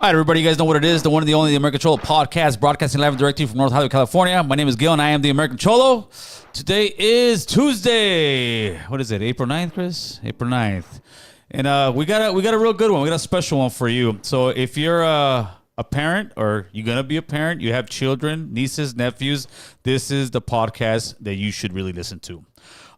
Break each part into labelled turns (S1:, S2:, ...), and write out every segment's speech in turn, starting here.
S1: All right, everybody, you guys know what it is. The one and the only, the American Cholo podcast, broadcasting live and direct to you from North Hollywood, California. My name is Gil, and I am the American Cholo. Today is Tuesday. What is it, April 9th, Chris? April 9th. And we got a real good one. We got a special one for you. So if you're a parent or you're going to be a parent, you have children, nieces, nephews, this is the podcast that you should really listen to.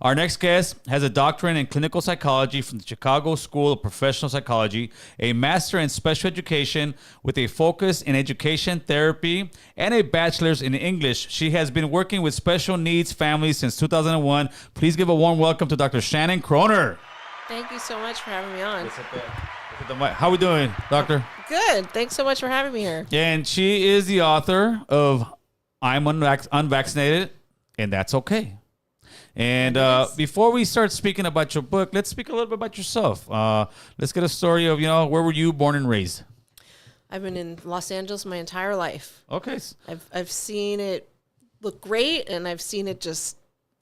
S1: Our next guest has a doctorate in clinical psychology from the Chicago School of Professional Psychology, a master in special education with a focus in education therapy, and a bachelor's in English. She has been working with special needs families since 2001. Please give a warm welcome to Dr. Shannon Kroner.
S2: Thank you so much for having me on.
S1: How are we doing, doctor?
S2: Good. Thanks so much for having me here.
S1: And she is the author of I'm Unvaccinated, and That's Okay. And before we start speaking about your book, let's speak a little bit about yourself. Let's get a story of, where were you born and raised?
S2: I've been in Los Angeles my entire life.
S1: Okay.
S2: I've seen it look great, and I've seen it just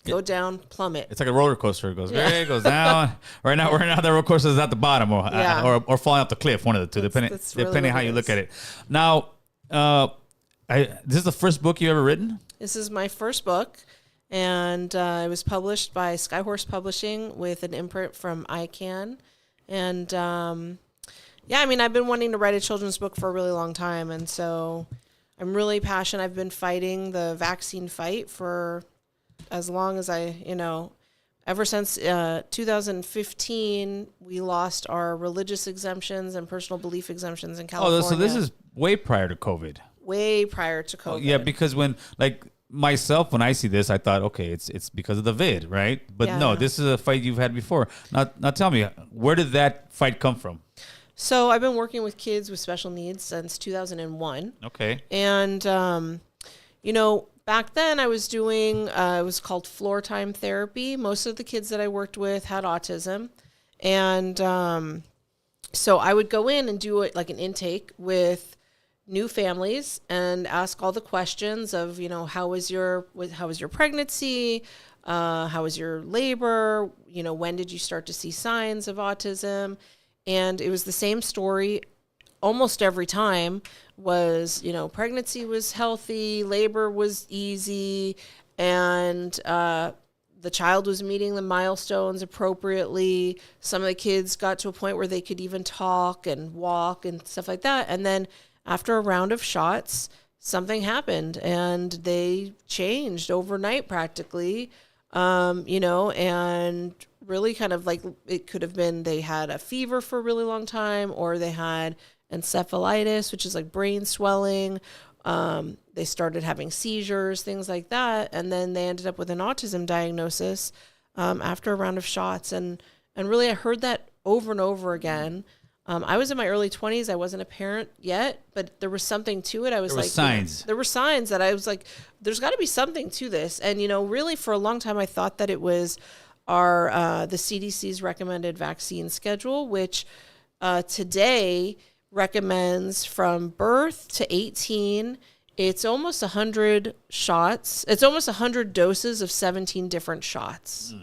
S2: go down, plummet.
S1: It's like a roller coaster. It goes it goes down. Right now, the roller coaster is at the bottom or falling off the cliff, one of the two, depending how you look at it. Now, this is the first book you ever written?
S2: This is my first book. And it was published by Skyhorse Publishing with an imprint from ICANN. And, I've been wanting to write a children's book for a really long time. And so I'm really passionate. I've been fighting the vaccine fight for as long as ever since 2015, we lost our religious exemptions and personal belief exemptions in California.
S1: Oh, so this is way prior to COVID.
S2: Way prior to COVID.
S1: Yeah, because when myself, when I see this, I thought, okay, it's because of the vid, right? But no, this is a fight you've had before. Now tell me, where did that fight come from?
S2: So I've been working with kids with special needs since 2001.
S1: Okay.
S2: And, back then I was doing, it was called floor time therapy. Most of the kids that I worked with had autism. And so I would go in and do it like an intake with new families and ask all the questions of, how was your pregnancy? How was your labor? When did you start to see signs of autism? And it was the same story almost every time was, pregnancy was healthy, labor was easy, and the child was meeting the milestones appropriately. Some of the kids got to a point where they could even talk and walk and stuff like that. And then after a round of shots, something happened and they changed overnight practically, and really kind of like it could have been they had a fever for a really long time or they had encephalitis, which is like brain swelling. They started having seizures, things like that. And then they ended up with an autism diagnosis after a round of shots. And really I heard that over and over again. I was in my early 20s. I wasn't a parent yet, but there was something to it. There were signs that I was like, there's got to be something to this. And, really for a long time, I thought that it was the CDC's recommended vaccine schedule, which today recommends from birth to 18. It's almost 100 shots. It's almost 100 doses of 17 different shots.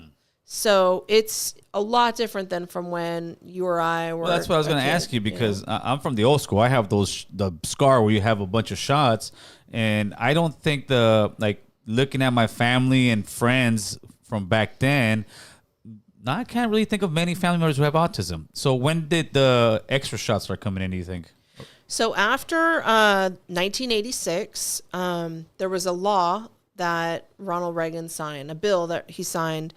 S2: So it's a lot different than from when you or I were. Well,
S1: that's what I was going to ask you because I'm from the old school. I have the scar where you have a bunch of shots, and I don't think looking at my family and friends from back then, I can't really think of many family members who have autism. So when did the extra shots start coming in, do you think?
S2: So after 1986, there was a law that Ronald Reagan signed, a bill that he signed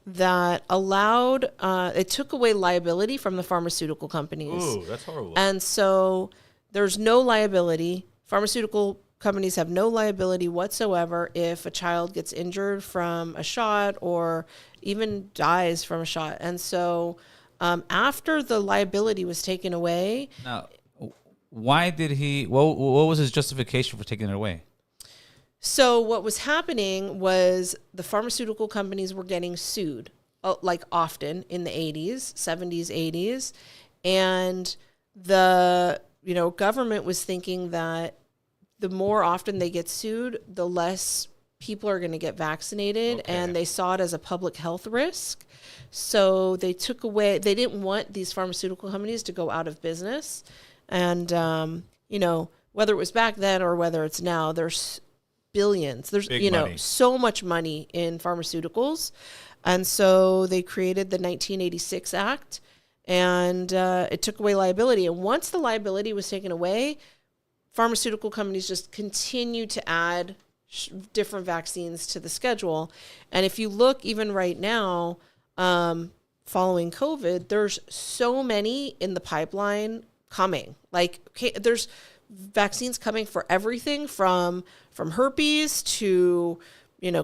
S2: that allowed, it took away liability from the pharmaceutical companies.
S1: Ooh, that's horrible.
S2: And so there's no liability. Pharmaceutical companies have no liability whatsoever if a child gets injured from a shot or even dies from a shot. And so after the liability was taken away.
S1: Now, why did what was his justification for taking it away?
S2: So what was happening was the pharmaceutical companies were getting sued, often in the 80s, 70s, 80s. And the, government was thinking that the more often they get sued, the less people are going to get vaccinated. Okay. And they saw it as a public health risk. So they didn't want these pharmaceutical companies to go out of business. And, whether it was back then or whether it's now, there's billions. There's,
S1: Big money.
S2: so much money in pharmaceuticals. And so they created the 1986 Act, and it took away liability. And once the liability was taken away, pharmaceutical companies just continue to add different vaccines to the schedule. And if you look even right now, following COVID, there's so many in the pipeline coming. There's vaccines coming for everything from herpes to,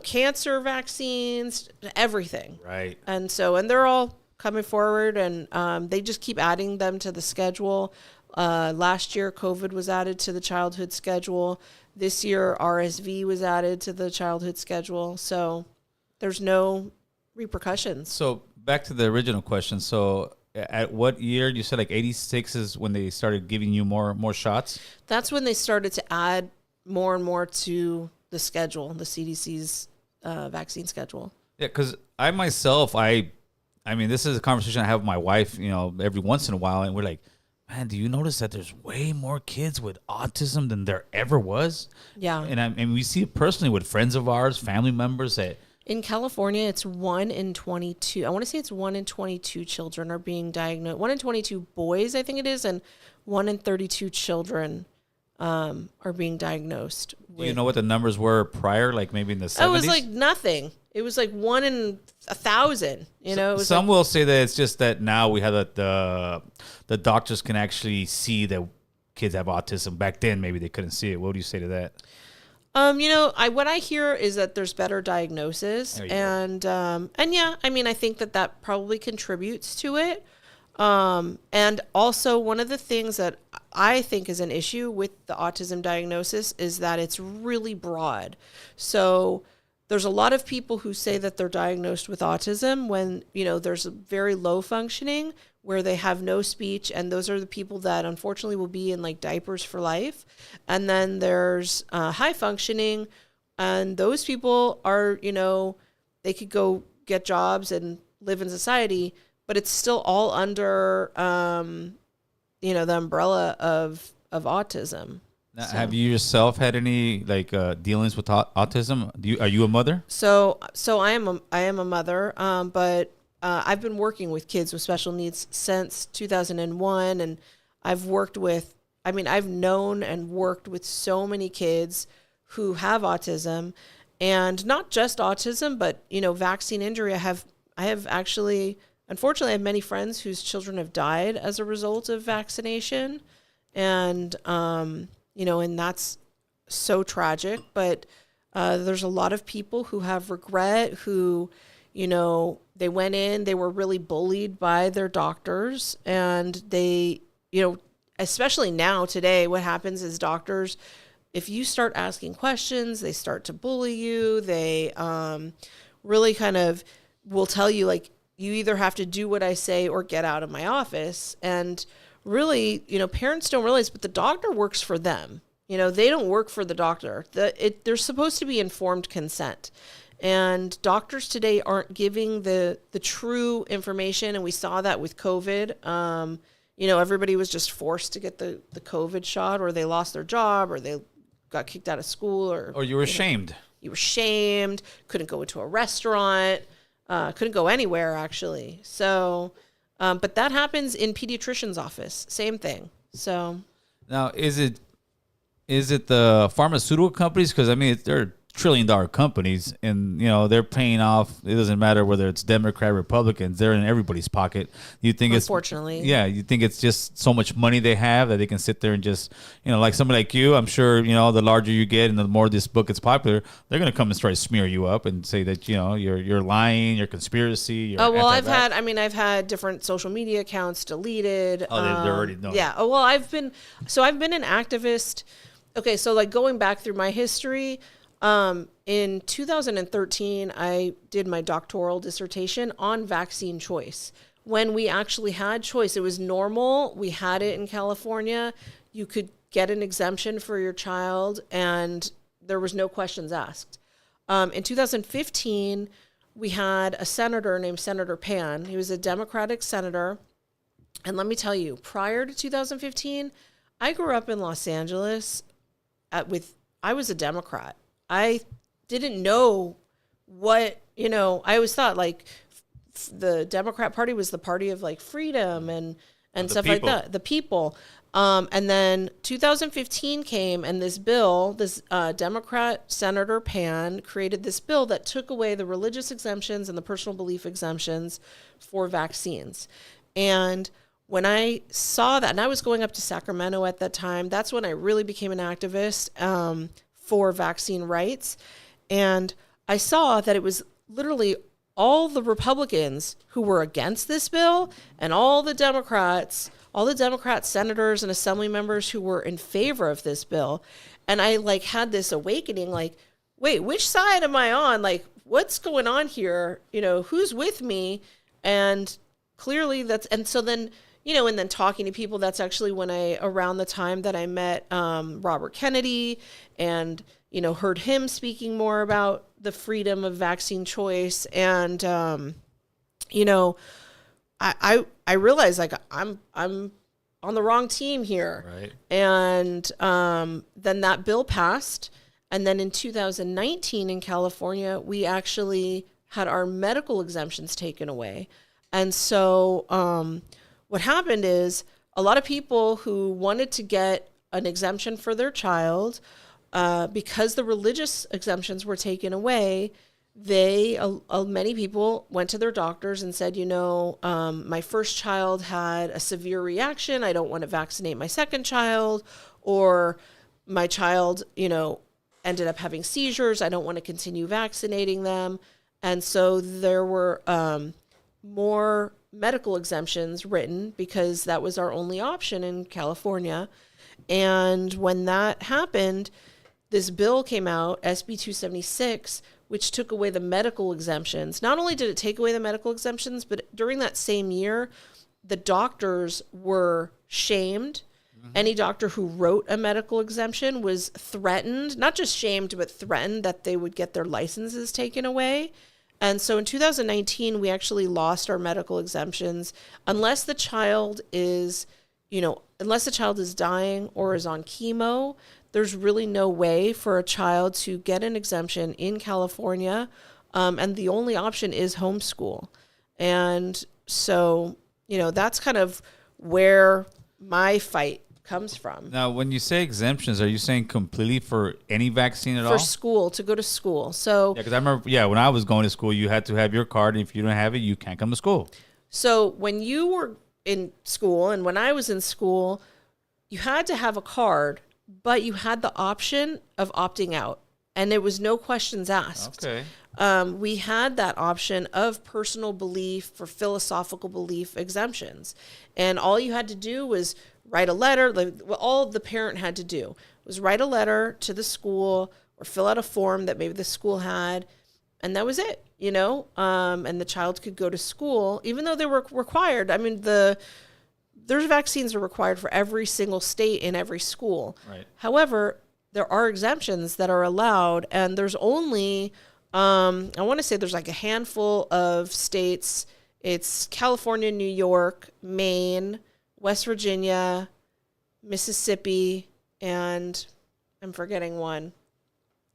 S2: cancer vaccines, everything.
S1: Right.
S2: And they're all coming forward, and they just keep adding them to the schedule. Last year, COVID was added to the childhood schedule. This year, RSV was added to the childhood schedule. So there's no repercussions.
S1: So back to the original question. So at what year? You said 86 is when they started giving you more shots? That's
S2: when they started to add more and more to the schedule, the CDC's vaccine schedule.
S1: Yeah, because I myself, I mean, this is a conversation I have with my wife, every once in a while, and we're like, man, do you notice that there's way more kids with autism than there ever was?
S2: Yeah.
S1: And we see it personally with friends of ours, family members that...
S2: In California, it's 1 in 22. I want to say it's 1 in 22 children are being diagnosed. 1 in 22 boys, I think it is, and 1 in 32 children are being diagnosed.
S1: Do you know what the numbers were prior, maybe in the 70s?
S2: It was nothing. It was 1 in 1,000.
S1: Some will say that it's just that now we have the doctors can actually see that kids have autism. Back then, maybe they couldn't see it. What do you say to that?
S2: What I hear is that there's better diagnosis, and yeah, I think that probably contributes to it. And also one of the things that I think is an issue with the autism diagnosis is that it's really broad. So there's a lot of people who say that they're diagnosed with autism when, there's a very low functioning where they have no speech. And those are the people that unfortunately will be in diapers for life. And then there's high functioning, and those people are, they could go get jobs and live in society, but it's still all under, the umbrella of autism.
S1: Now, have you yourself had any dealings with autism? Are you a mother?
S2: So I am a mother, but I've been working with kids with special needs since 2001, and I've known and worked with so many kids who have autism, and not just autism, but vaccine injury. I have actually, unfortunately, I have many friends whose children have died as a result of vaccination, and and that's so tragic. But there's a lot of people who have regret, who, they went in, they were really bullied by their doctors, and they, especially now today, what happens is doctors, if you start asking questions, they start to bully you. They really kind of will tell you, you either have to do what I say or get out of my office. And really, parents don't realize, but the doctor works for them. They don't work for the doctor. There's supposed to be informed consent. And doctors today aren't giving the true information. And we saw that with COVID. Everybody was just forced to get the COVID shot, or they lost their job, or they got kicked out of school, or
S1: you were shamed.
S2: You were shamed, couldn't go into a restaurant, couldn't go anywhere, actually. So, but that happens in pediatrician's office. Same thing. So
S1: now, is it the pharmaceutical companies? Because they're $1 trillion companies, and they're paying off. It doesn't matter whether it's Democrat, Republicans; they're in everybody's pocket. You think
S2: unfortunately,
S1: you think it's just so much money they have that they can sit there and just, like somebody like you. I'm sure the larger you get and the more this book is popular, they're gonna come and try to smear you up and say that you're lying, you're conspiracy. You're
S2: I've had different social media accounts deleted.
S1: Oh, they're already known.
S2: Yeah. Oh, well, I've been an activist. Okay, so going back through my history. In 2013, I did my doctoral dissertation on vaccine choice. When we actually had choice, it was normal. We had it in California. You could get an exemption for your child, and there was no questions asked. In 2015, we had a senator named Senator Pan. He was a Democratic senator. And let me tell you, prior to 2015, I grew up in Los Angeles I was a Democrat. I didn't know what, I always thought like the Democrat Party was the party of like freedom and stuff like that, the people. And then 2015 came, and this Democrat Senator Pan created this bill that took away the religious exemptions and the personal belief exemptions for vaccines. And when I saw that, and I was going up to Sacramento at that time, that's when I really became an activist for vaccine rights. And I saw that it was literally all the Republicans who were against this bill and all the Democrat senators and assembly members who were in favor of this bill. And I like had this awakening, like, wait, which side am I on? Like, what's going on here? Who's with me? And clearly and so then, and then talking to people, that's actually around the time that I met Robert Kennedy and, heard him speaking more about the freedom of vaccine choice. And, I realized like I'm on the wrong team here.
S1: Right.
S2: And then that bill passed. And then in 2019 in California, we actually had our medical exemptions taken away. And so what happened is a lot of people who wanted to get an exemption for their child, because the religious exemptions were taken away, many people went to their doctors and said, my first child had a severe reaction. I don't want to vaccinate my second child, or my child, ended up having seizures. I don't want to continue vaccinating them. And so there were more medical exemptions written because that was our only option in California. And when that happened, this bill came out, SB 276, which took away the medical exemptions. Not only did it take away the medical exemptions, but during that same year, the doctors were shamed. Mm-hmm. Any doctor who wrote a medical exemption was threatened, not just shamed, but threatened that they would get their licenses taken away. And so in 2019, we actually lost our medical exemptions unless the child is, dying or is on chemo. There's really no way for a child to get an exemption in California. And the only option is homeschool. And so, that's kind of where my fight comes from.
S1: Now, when you say exemptions, are you saying completely for any vaccine at all?
S2: For school, to go to school. So
S1: yeah, because I remember, when I was going to school, you had to have your card. And if you don't have it, you can't come to school.
S2: So when you were in school and when I was in school, you had to have a card, but you had the option of opting out, and there was no questions asked.
S1: Okay.
S2: We had that option of personal belief for philosophical belief exemptions. And all you had to do was write a letter. All the parent had to do was write a letter to the school or fill out a form that maybe the school had. And that was it, and the child could go to school, even though they were required. I mean, there's vaccines are required for every single state in every school.
S1: Right.
S2: However, there are exemptions that are allowed, and there's only, I want to say there's like a handful of states. It's California, New York, Maine, West Virginia, Mississippi, and I'm forgetting one.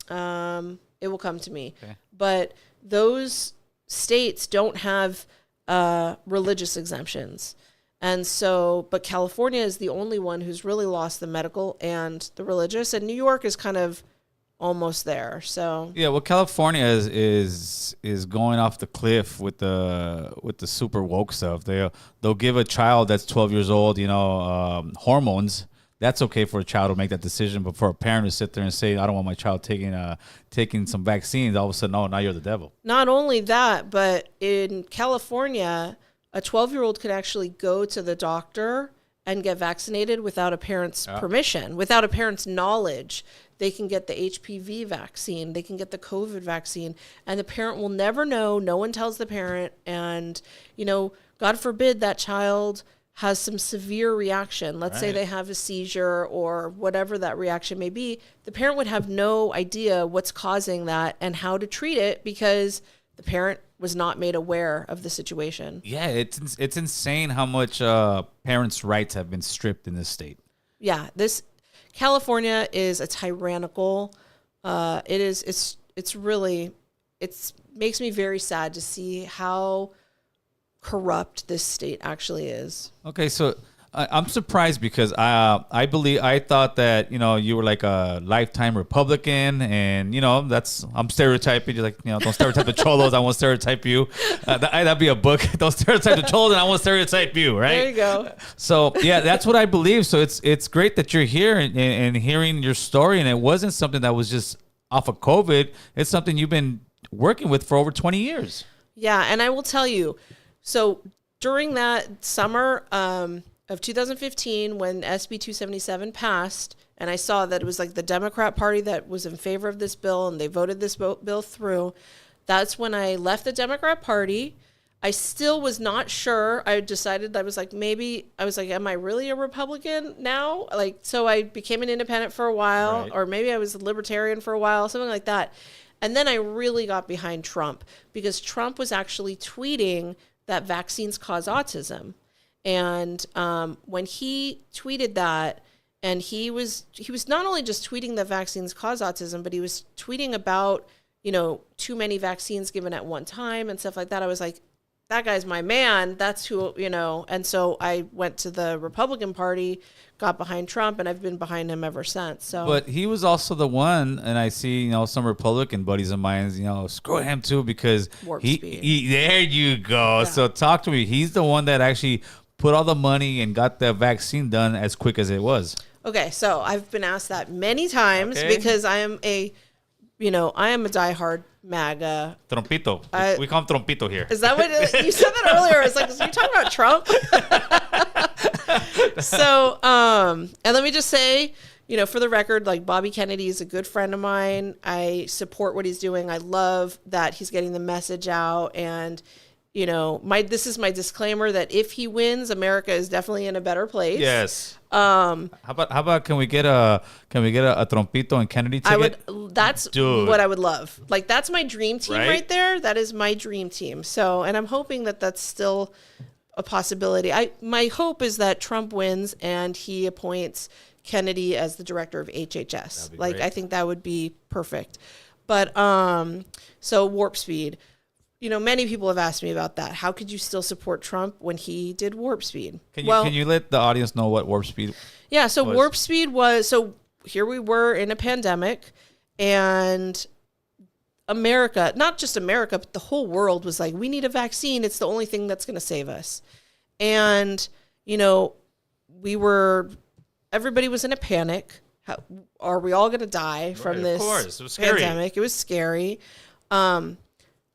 S2: It will come to me. Okay. But those states don't have religious exemptions. And so, but California is the only one who's really lost the medical and the religious, and New York is kind of almost there. So
S1: yeah, well, California is going off the cliff with the super woke stuff. They'll give a child that's 12 years old, hormones. That's okay for a child to make that decision, but for a parent to sit there and say, "I don't want my child taking some vaccines," all of a sudden, oh, now you're the devil.
S2: Not only that, but in California, a 12-year-old could actually go to the doctor and get vaccinated without a parent's permission, without a parent's knowledge. They can get the HPV vaccine. They can get the COVID vaccine. And the parent will never know. No one tells the parent. And, God forbid that child has some severe reaction. Let's say they have a seizure or whatever that reaction may be. The parent would have no idea what's causing that and how to treat it because the parent was not made aware of the situation.
S1: Yeah, it's insane how much parents' rights have been stripped in this state.
S2: Yeah, this California is a tyrannical. It's really, makes me very sad to see how corrupt this state actually is.
S1: Okay, so I'm surprised because I thought that you were like a lifetime Republican, and I'm stereotyping. You're like, don't stereotype the cholos. I won't stereotype you. That'd be a book. Don't stereotype the cholos, and I won't stereotype you. Right?
S2: There you go.
S1: So yeah, that's what I believe. So it's great that you're here and hearing your story, and it wasn't something that was just off of COVID. It's something you've been working with for over 20 years.
S2: Yeah, and I will tell you. So during that summer of 2015, when SB 277 passed, and I saw that it was like the Democrat Party that was in favor of this bill, and they voted this bill through, that's when I left the Democrat Party. I still was not sure. I decided, am I really a Republican now? So I became an independent for a while,
S1: Right.
S2: or maybe I was a libertarian for a while, something like that. And then I really got behind Trump because Trump was actually tweeting that vaccines cause autism. And when he tweeted that, and he was not only just tweeting that vaccines cause autism, but he was tweeting about, too many vaccines given at one time and stuff like that. I was like, that guy's my man. That's who, And so I went to the Republican Party, got behind Trump, and I've been behind him ever since. So,
S1: But he was also the one, and I see, some Republican buddies of mine, screw him too, because
S2: Warp speed.
S1: he there you go.
S2: Yeah.
S1: So talk to me. He's the one that actually put all the money and got the vaccine done as quick as it was.
S2: Okay, so I've been asked that many times because I am a diehard MAGA.
S1: Trompito. We call him Trompito here.
S2: Is that what you said that earlier? It's like, are you talking about Trump? So, and let me just say, for the record, like Bobby Kennedy is a good friend of mine. I support what he's doing. I love that he's getting the message out. And, this is my disclaimer that if he wins, America is definitely in a better place.
S1: Yes. How about can we get a Trompito and Kennedy ticket?
S2: That's
S1: Dude.
S2: what I would love. Like, that's my dream team
S1: Right?
S2: right there. That is my dream team. So, and I'm hoping that that's still a possibility. My hope is that Trump wins and he appoints Kennedy as the director of HHS. Like,
S1: great.
S2: I think that would be perfect. But so Warp Speed. Many people have asked me about that. How could you still support Trump when he did Warp Speed?
S1: Can you let the audience know what Warp Speed?
S2: Yeah, so
S1: was?
S2: Warp Speed was, so here we were in a pandemic, and America, not just America, but the whole world was like, we need a vaccine. It's the only thing that's going to save us. And, everybody was in a panic. Are we all going to die from this
S1: Of course. It was scary.
S2: pandemic? It was scary.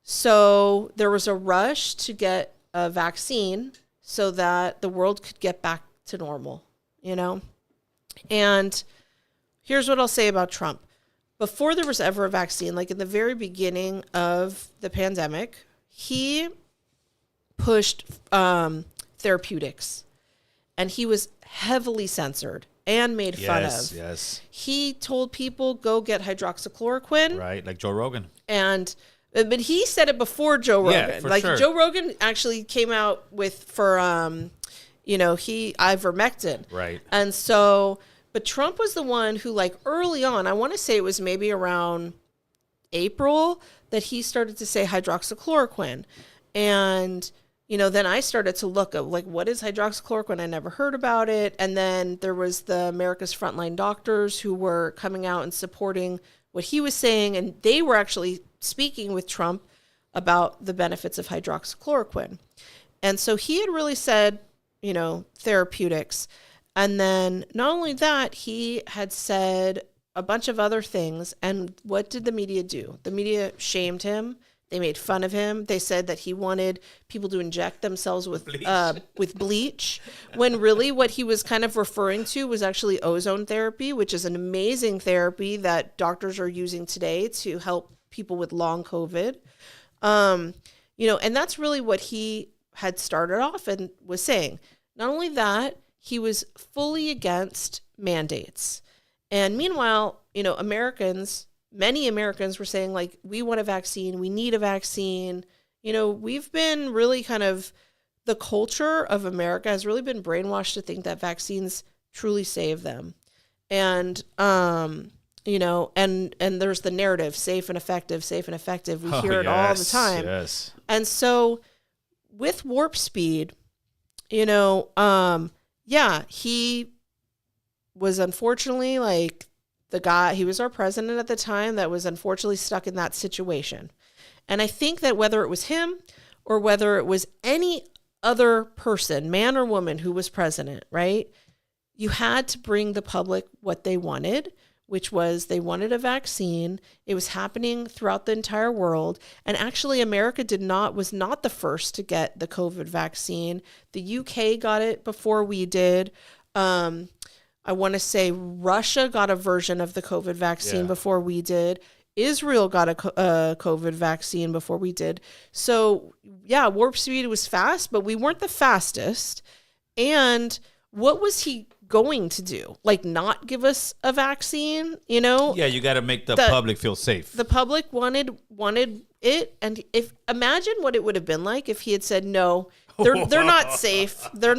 S2: So there was a rush to get a vaccine so that the world could get back to normal, And here's what I'll say about Trump. Before there was ever a vaccine, like in the very beginning of the pandemic, he pushed therapeutics, and he was heavily censored and made fun of.
S1: Yes.
S2: He told people, go get hydroxychloroquine.
S1: Right, like Joe Rogan.
S2: But he said it before Joe Rogan.
S1: Yeah, for sure.
S2: Joe Rogan actually came out with ivermectin.
S1: Right.
S2: And so, but Trump was the one who, like, early on, I want to say it was maybe around April that he started to say hydroxychloroquine. And, then I started to look at, like, what is hydroxychloroquine? I never heard about it. And then there was the America's Frontline Doctors who were coming out and supporting what he was saying. And they were actually speaking with Trump about the benefits of hydroxychloroquine. And so he had really said, therapeutics. And then not only that, he had said a bunch of other things. And what did the media do? The media shamed him. They made fun of him. They said that he wanted people to inject themselves with bleach, when really what he was kind of referring to was actually ozone therapy, which is an amazing therapy that doctors are using today to help people with long COVID. And that's really what he had started off and was saying. Not only that, he was fully against mandates. And meanwhile, many Americans were saying, like, we want a vaccine, we need a vaccine. We've been really the culture of America has really been brainwashed to think that vaccines truly save them. And, you know, and there's the narrative, safe and effective, safe and effective. We hear it all the time.
S1: Yes.
S2: And so with Warp Speed, you know, yeah, he was unfortunately like the guy, he was our president at the time that was unfortunately stuck in that situation. And I think that whether it was him or whether it was any other person, man or woman who was president, right? You had to bring the public what they wanted, which was they wanted a vaccine. It was happening throughout the entire world. And actually, America was not the first to get the COVID vaccine. The UK got it before we did. I want to say Russia got a version of the COVID vaccine before we did. Israel got a COVID vaccine before we did. So, yeah, Warp Speed was fast, but we weren't the fastest. And what was he going to do? Like, not give us a vaccine, you know?
S1: Yeah, you got to make the public feel safe.
S2: The public wanted it. And imagine what it would have been like if he had said, no, they're not safe. They're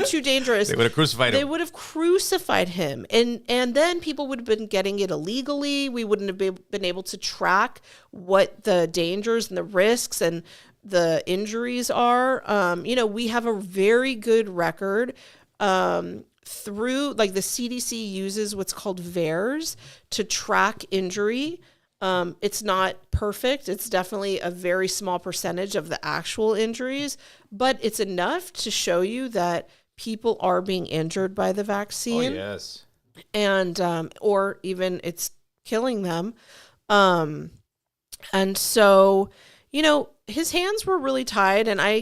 S2: too dangerous.
S1: They would have crucified him.
S2: They would have crucified him. And then people would have been getting it illegally. We wouldn't have been able to track what the dangers and the risks and the injuries are. You know, we have a very good record through, like, the CDC uses what's called VAERS to track injury. It's not perfect. It's definitely a very small percentage of the actual injuries, but it's enough to show you that people are being injured by the vaccine.
S1: Oh, yes.
S2: And, or even it's killing them. And so, you know, his hands were really tied, and I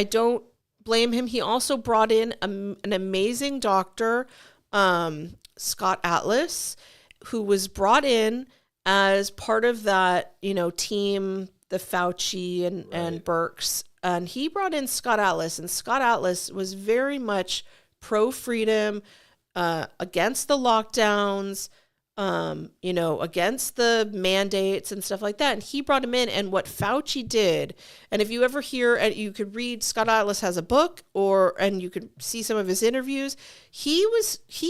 S2: don't blame him. He also brought in an amazing doctor, Scott Atlas, who was brought in as part of that, you know, team, the Fauci and Birx. And he brought in Scott Atlas, and Scott Atlas was very much pro-freedom, against the lockdowns, you know, against the mandates and stuff like that. And he brought him in, and what Fauci did, and if you ever hear, and you could read, Scott Atlas has a book, and you could see some of his interviews. He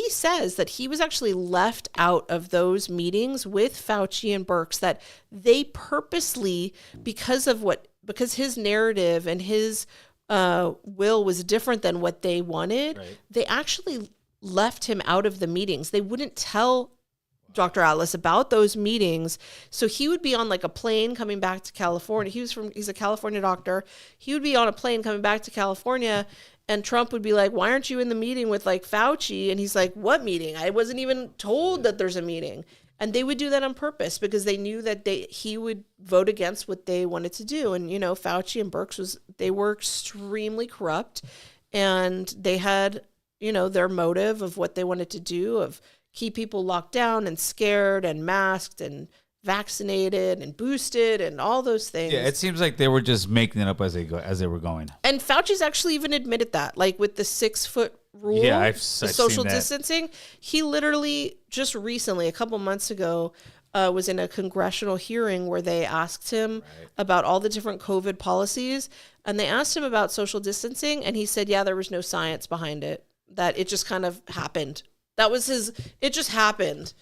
S2: says that he was actually left out of those meetings with Fauci and Birx, that they purposely, because his narrative and his will was different than what they wanted, right, they actually left him out of the meetings. They wouldn't tell Dr. Atlas about those meetings. So he would be on like a plane coming back to California. He's a California doctor. He would be on a plane coming back to California, and Trump would be like, why aren't you in the meeting with like Fauci? And he's like, what meeting? I wasn't even told that there's a meeting. And they would do that on purpose because they knew that he would vote against what they wanted to do. And, you know, Fauci and Birx they were extremely corrupt, and they had, you know, their motive of what they wanted to do, of keep people locked down and scared and masked and vaccinated and boosted and all those things.
S1: Yeah, it seems like they were just making it up as they were going.
S2: And Fauci's actually even admitted that, like with the 6-foot rule,
S1: I've
S2: social distancing. He literally just recently, a couple months ago, was in a congressional hearing where they asked him about all the different COVID policies, and they asked him about social distancing, and he said, yeah, there was no science behind it, that it just kind of happened. That was it just happened.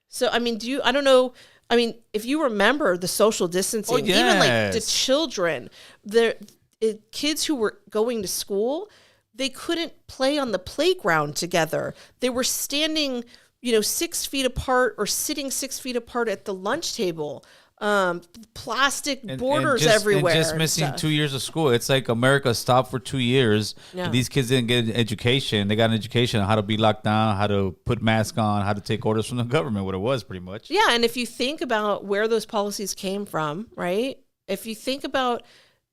S2: So, I mean, I don't know. I mean, if you remember the social distancing, even like the children, kids who were going to school, they couldn't play on the playground together. They were standing, you know, 6 feet apart or sitting 6 feet apart at the lunch table. Plastic borders everywhere.
S1: And just missing 2 years of school. It's like America stopped for 2 years. Yeah. These kids didn't get an education. They got an education on how to be locked down, how to put masks on, how to take orders from the government, what it was pretty much.
S2: Yeah, and if you think about where those policies came from, right? If you think about,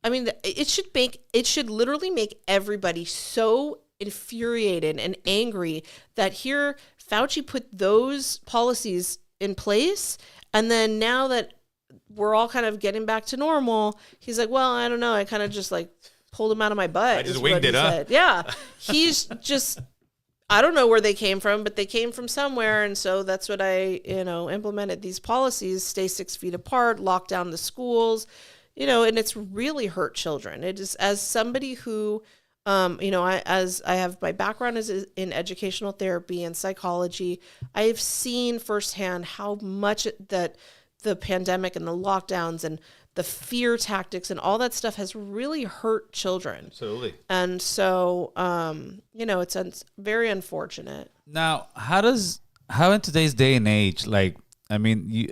S2: I mean, it should literally make everybody so infuriated and angry that here Fauci put those policies in place, and then now that we're all kind of getting back to normal, he's like, well, I don't know. I kind of just like pulled him out of my butt.
S1: I just winged it, huh?
S2: Yeah. He's just, I don't know where they came from, but they came from somewhere. And so that's what I, implemented these policies, stay 6 feet apart, lock down the schools, and it's really hurt children. It is, as somebody who As I have my background is in educational therapy and psychology, I have seen firsthand how much that the pandemic and the lockdowns and the fear tactics and all that stuff has really hurt children.
S1: Absolutely.
S2: And so, it's very unfortunate.
S1: Now, how in today's day and age, like, I mean,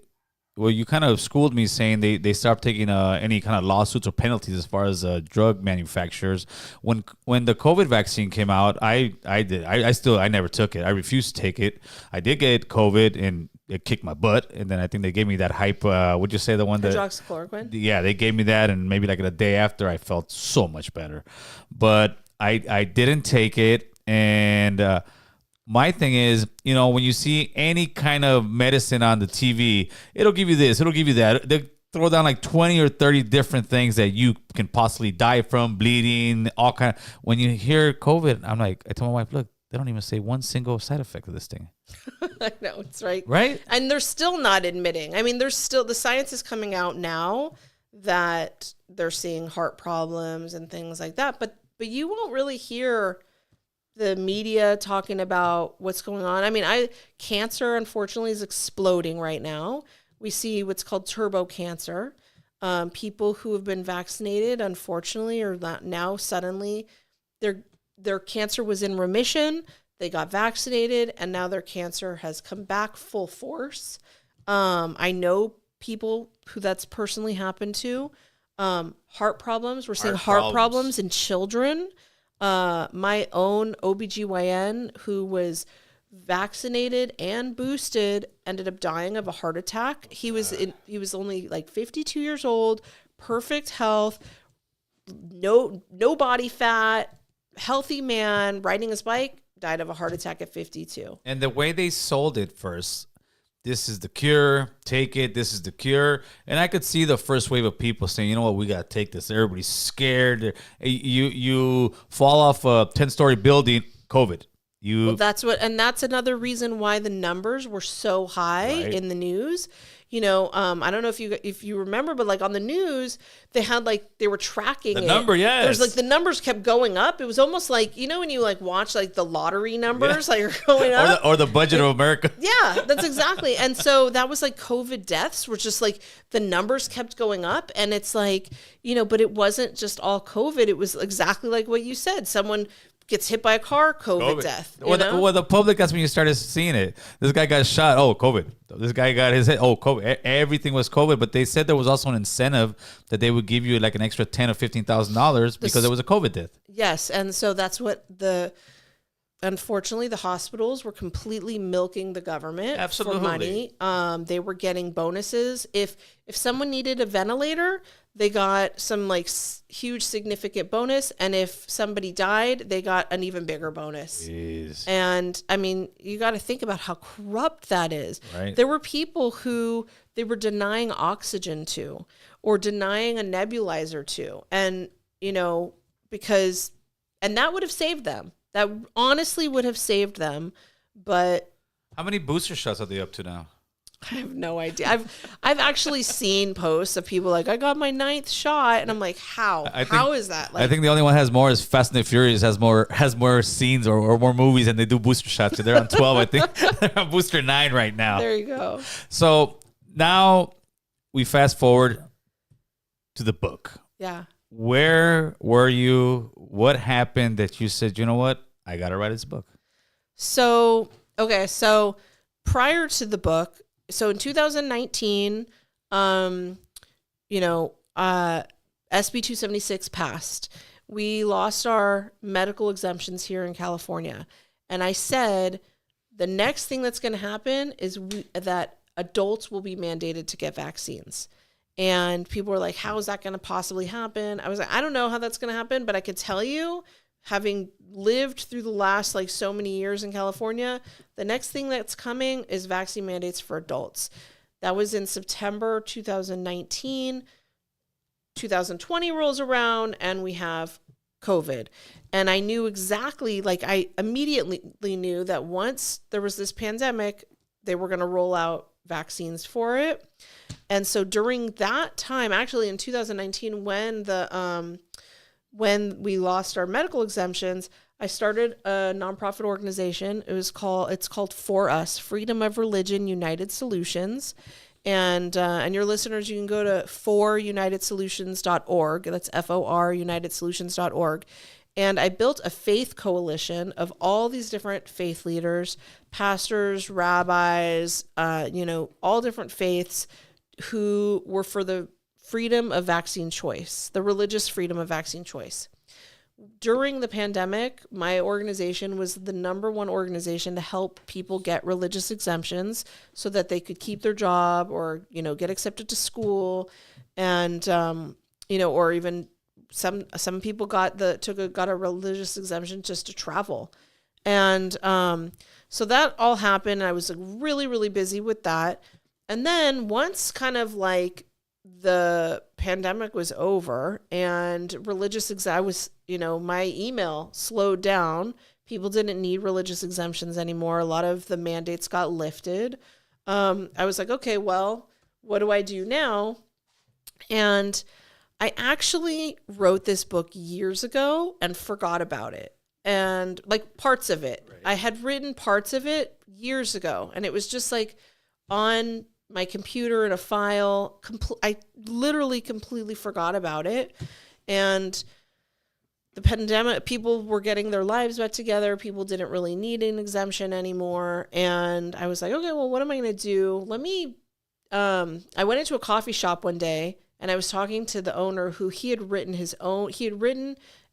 S1: you kind of schooled me saying they stopped taking any kind of lawsuits or penalties as far as drug manufacturers. When the COVID vaccine came out, I never took it. I refused to take it. I did get COVID and it kicked my butt. And then I think they gave me that hype. Would you say the one that
S2: hydroxychloroquine?
S1: Yeah, they gave me that, and maybe like a day after, I felt so much better. But I didn't take it, and my thing is, when you see any kind of medicine on the TV, it'll give you this, it'll give you that. They throw down like 20 or 30 different things that you can possibly die from, bleeding, all kind of. When you hear COVID, I tell my wife, look, they don't even say one single side effect of this thing.
S2: I know, it's right.
S1: Right?
S2: And they're still not admitting. I mean, there's still, the science is coming out now that they're seeing heart problems and things like that. But you won't really hear the media talking about what's going on. I mean, cancer, unfortunately, is exploding right now. We see what's called turbo cancer. People who have been vaccinated, unfortunately, are now suddenly, their cancer was in remission. They got vaccinated, and now their cancer has come back full force. I know people who that's personally happened to. Heart problems. We're seeing heart problems in children. My own OBGYN, who was vaccinated and boosted, ended up dying of a heart attack. He was only like 52 years old, perfect health, no body fat, healthy man, riding his bike, died of a heart attack at 52.
S1: And the way they sold it first, this is the cure, take it, this is the cure. And I could see the first wave of people saying, you know what, we got to take this. Everybody's scared. You fall off a 10-story building, COVID.
S2: That's another reason why the numbers were so high in the news. I don't know if you remember, but like on the news, they had they were tracking
S1: the number. Yes,
S2: there's the numbers kept going up. It was almost like when you watch the lottery numbers, are going up,
S1: or the budget of America.
S2: Yeah, that's exactly. And so that was COVID deaths were just the numbers kept going up, and it's but it wasn't just all COVID. It was exactly like what you said. Someone gets hit by a car, COVID. Death.
S1: The public, that's when you started seeing it. This guy got shot. Oh, COVID. This guy got his head. Oh, COVID. Everything was COVID. But they said there was also an incentive that they would give you an extra $10,000 or $15,000 because it was a COVID death.
S2: Yes, and so that's what unfortunately, the hospitals were completely milking the government for money. They were getting bonuses. If someone needed a ventilator, they got some huge significant bonus. And if somebody died, they got an even bigger bonus.
S1: Jeez.
S2: And I mean, you got to think about how corrupt that is.
S1: Right.
S2: There were people who they were denying oxygen to, or denying a nebulizer to. And, because that would have saved them. That honestly would have saved them, but
S1: how many booster shots are they up to now?
S2: I have no idea. I've actually seen posts of people I got my 9th shot, and I'm like, how? How is that?
S1: I think the only one has more is Fast and the Furious has more scenes or more movies, and they do booster shots. So they're on 12, I think. They're on booster 9 right now.
S2: There you go.
S1: So now we fast forward to the book.
S2: Yeah.
S1: Where were you? What happened that you said, you know what? I got to write this book.
S2: So prior to the book, so in 2019, SB 276 passed. We lost our medical exemptions here in California. And I said, the next thing that's going to happen is that adults will be mandated to get vaccines. And people were like, how is that going to possibly happen? I was like, I don't know how that's going to happen, but I could tell you, having lived through the last so many years in California, the next thing that's coming is vaccine mandates for adults. That was in September 2019. 2020 rolls around and we have COVID. And I knew exactly, I immediately knew that once there was this pandemic, they were going to roll out vaccines for it. And so during that time, actually in 2019, when the when we lost our medical exemptions, I started a nonprofit organization. It's called For Us, Freedom of Religion United Solutions. And your listeners, you can go to forunitedsolutions.org. That's FOR, unitedsolutions.org. And I built a faith coalition of all these different faith leaders, pastors, rabbis, all different faiths who were for the freedom of vaccine choice, the religious freedom of vaccine choice. During the pandemic, my organization was the number one organization to help people get religious exemptions so that they could keep their job or, get accepted to school. And, or even some people got a religious exemption just to travel. And so that all happened. I was really, really busy with that. And then once kind of like the pandemic was over and my email slowed down. People didn't need religious exemptions anymore. A lot of the mandates got lifted. I was like, okay, well, what do I do now? And I actually wrote this book years ago and forgot about it. And like parts of it. Right. I had written parts of it years ago. And it was just like on my computer in a file. I literally completely forgot about it. And the pandemic, people were getting their lives back together. People didn't really need an exemption anymore. And I was like, okay, well, what am I going to do? I went into a coffee shop one day and I was talking to the owner who he had written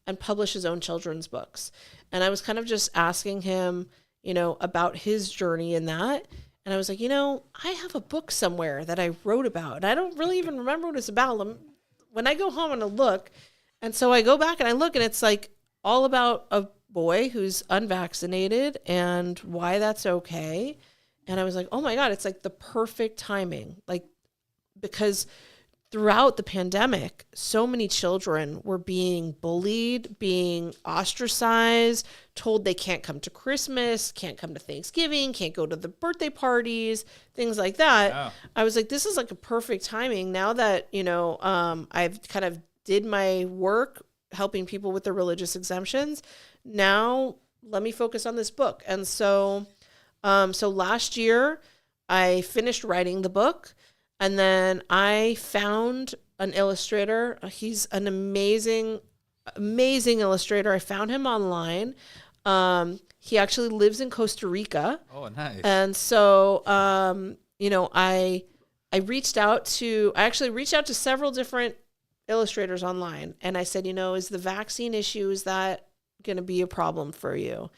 S2: and published his own children's books. And I was kind of just asking him, about his journey in that. And I was like, I have a book somewhere that I wrote about. And I don't really even remember what it's about. When I go home and I look, and so I go back and I look, and it's like all about a boy who's unvaccinated and why that's okay. And I was like, oh my God, it's like the perfect timing. Like, because throughout the pandemic, so many children were being bullied, being ostracized, told they can't come to Christmas, can't come to Thanksgiving, can't go to the birthday parties, things like that. Wow. I was like, this is like a perfect timing now that, I've kind of did my work helping people with their religious exemptions. Now let me focus on this book. And so last year I finished writing the book. And then I found an illustrator. He's an amazing, amazing illustrator. I found him online. He actually lives in Costa Rica. Oh, nice. And so, I actually reached out to several different illustrators online. And I said, is the vaccine issue, is that going to be a problem for you?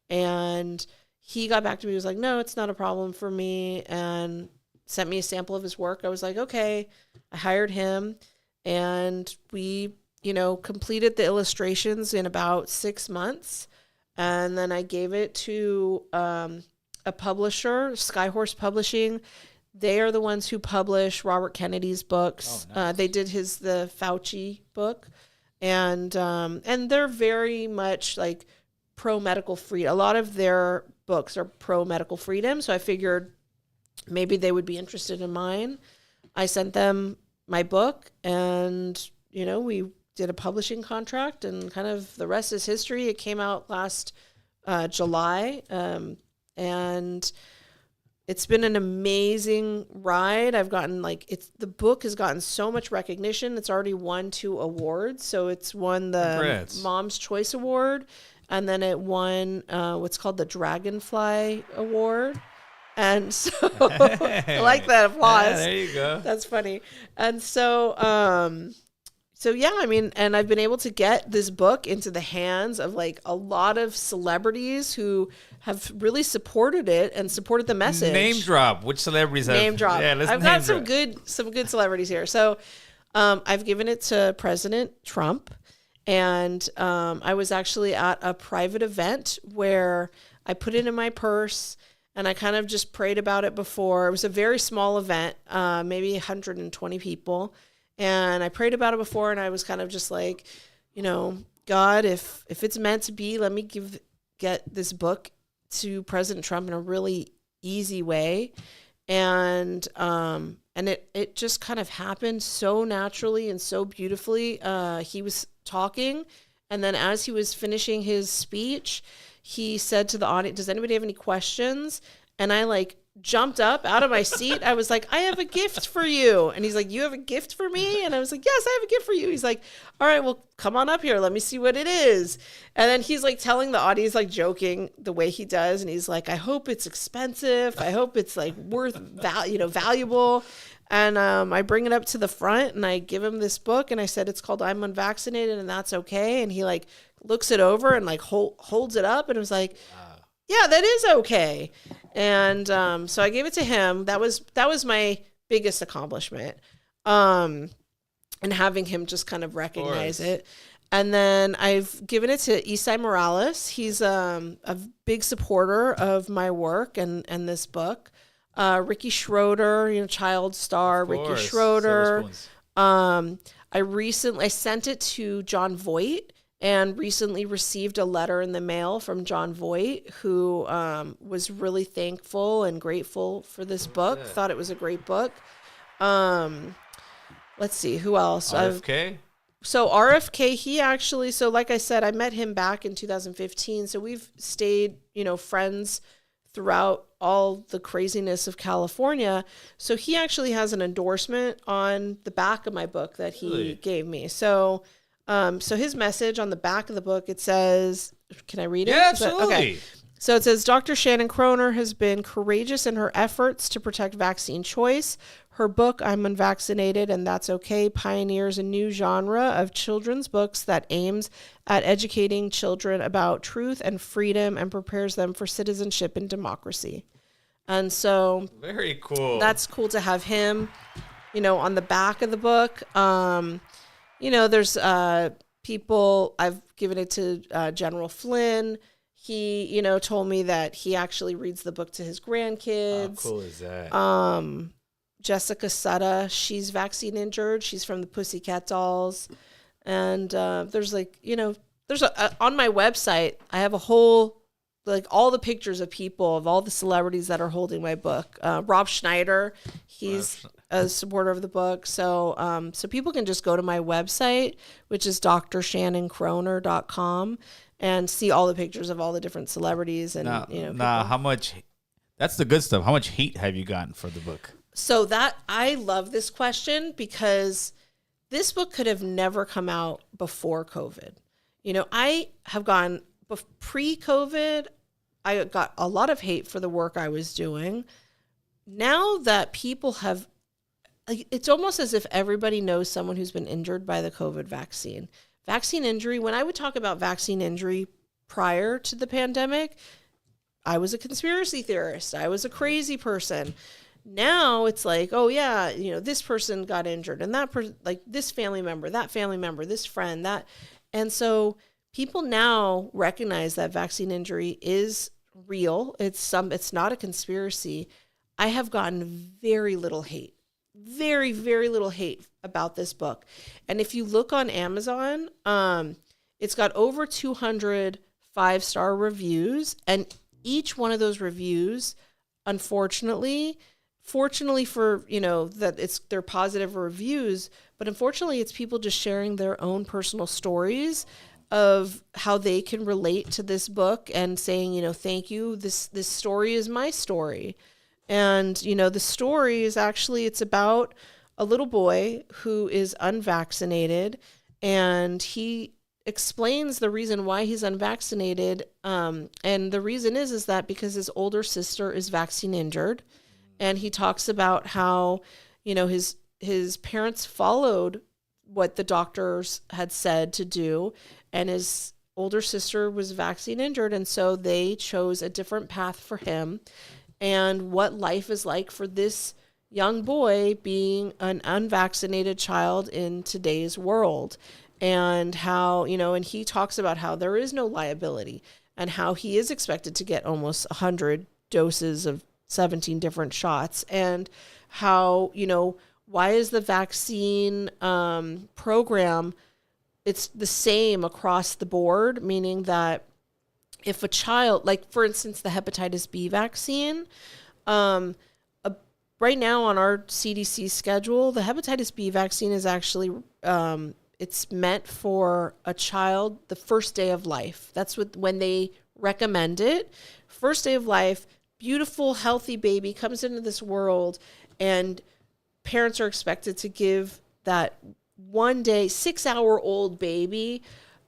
S2: And he got back to me. He was like, no, it's not a problem for me. And sent me a sample of his work. I was like, okay. I hired him and we, completed the illustrations in about 6 months. And then I gave it to a publisher, Skyhorse Publishing. They are the ones who publish Robert Kennedy's books. Oh, nice. They did the Fauci book. And they're very much like pro-medical freedom. A lot of their books are pro-medical freedom. So I figured maybe they would be interested in mine. I sent them my book and, we did a publishing contract and kind of the rest is history. It came out last July. And it's been an amazing ride. I've gotten the book has gotten so much recognition. It's already won 2 awards. So it's won the Congrats. Mom's Choice Award. And then it won what's called the Dragonfly Award. And so I like that applause. Yeah, there you go. That's funny. And so, and I've been able to get this book into the hands of a lot of celebrities who have really supported it and supported the message.
S1: Name drop. Which celebrities have?
S2: Name drop. Yeah, I've got some good celebrities here. So, I've given it to President Trump, and I was actually at a private event where I put it in my purse. And I kind of just prayed about it before. It was a very small event, maybe 120 people. And I prayed about it before, and I was kind of just like, God, if it's meant to be, let me get this book to President Trump in a really easy way. And it just kind of happened so naturally and so beautifully. He was talking, and then as he was finishing his speech, he said to the audience, "Does anybody have any questions?" And I like jumped up out of my seat. I was like, "I have a gift for you." And he's like, "You have a gift for me?" And I was like, "Yes, I have a gift for you." He's like, "All right, well, come on up here. Let me see what it is." And then he's like telling the audience, like joking the way he does. And he's like, "I hope it's expensive. I hope it's like valuable." And I bring it up to the front and I give him this book and I said, "It's called I'm Unvaccinated and That's Okay." And he like looks it over and like holds it up and was like, "Yeah, that is okay." And so I gave it to him. That was my biggest accomplishment. And having him just kind of recognize it. And then I've given it to Isai Morales. He's a big supporter of my work and this book. Ricky Schroeder, child star, Ricky Schroeder. I sent it to John Voight and recently received a letter in the mail from John Voight, who was really thankful and grateful for this book. Thought it was a great book. Let's see, who else?
S1: RFK?
S2: So RFK, he actually, so like I said, I met him back in 2015. So we've stayed, friends throughout all the craziness of California. So he actually has an endorsement on the back of my book that he gave me. So his message on the back of the book, it says, can I read it?
S1: Yeah, absolutely.
S2: Okay. So it says, Dr. Shannon Kroner has been courageous in her efforts to protect vaccine choice. Her book, I'm Unvaccinated and That's Okay, pioneers a new genre of children's books that aims at educating children about truth and freedom and prepares them for citizenship and democracy. And so
S1: very cool.
S2: That's cool to have him, on the back of the book. There's people, I've given it to General Flynn. He, told me that he actually reads the book to his grandkids.
S1: How cool is that?
S2: Jessica Sutta, she's vaccine injured. She's from the Pussycat Dolls. And there's on my website, I have a whole, all the pictures of people, of all the celebrities that are holding my book. Rob Schneider, he's a supporter of the book. So people can just go to my website, which is drshannonkroner.com, and see all the pictures of all the different celebrities. And
S1: how much, that's the good stuff. How much heat have you gotten for the book?
S2: So I love this question because this book could have never come out before COVID. I have gone pre-COVID, I got a lot of hate for the work I was doing. Now that people have, it's almost as if everybody knows someone who's been injured by the COVID vaccine. Vaccine injury, when I would talk about vaccine injury prior to the pandemic, I was a conspiracy theorist. I was a crazy person. Now it's like, oh yeah, this person got injured and that person, like this family member, that family member, this friend, that. And so people now recognize that vaccine injury is real. It's not a conspiracy. I have gotten very little hate, very, very little hate about this book. And if you look on Amazon, it's got over 200 5-star reviews, and each one of those reviews, fortunately for, that they're positive reviews, but unfortunately it's people just sharing their own personal stories of how they can relate to this book and saying, thank you. This story is my story. And, the story is actually, it's about a little boy who is unvaccinated, and he explains the reason why he's unvaccinated. And the reason is that because his older sister is vaccine injured. And he talks about how, his parents followed what the doctors had said to do, and his older sister was vaccine injured, and so they chose a different path for him, and what life is like for this young boy being an unvaccinated child in today's world, and how, and he talks about how there is no liability, and how he is expected to get almost 100 doses of 17 different shots, and how, why is the vaccine program, it's the same across the board, meaning that if a child, like for instance, the hepatitis B vaccine, right now on our CDC schedule, the hepatitis B vaccine is actually, it's meant for a child the first day of life. That's when they recommend it. First day of life, beautiful, healthy baby comes into this world, and parents are expected to give that 1 day, 6-hour-old baby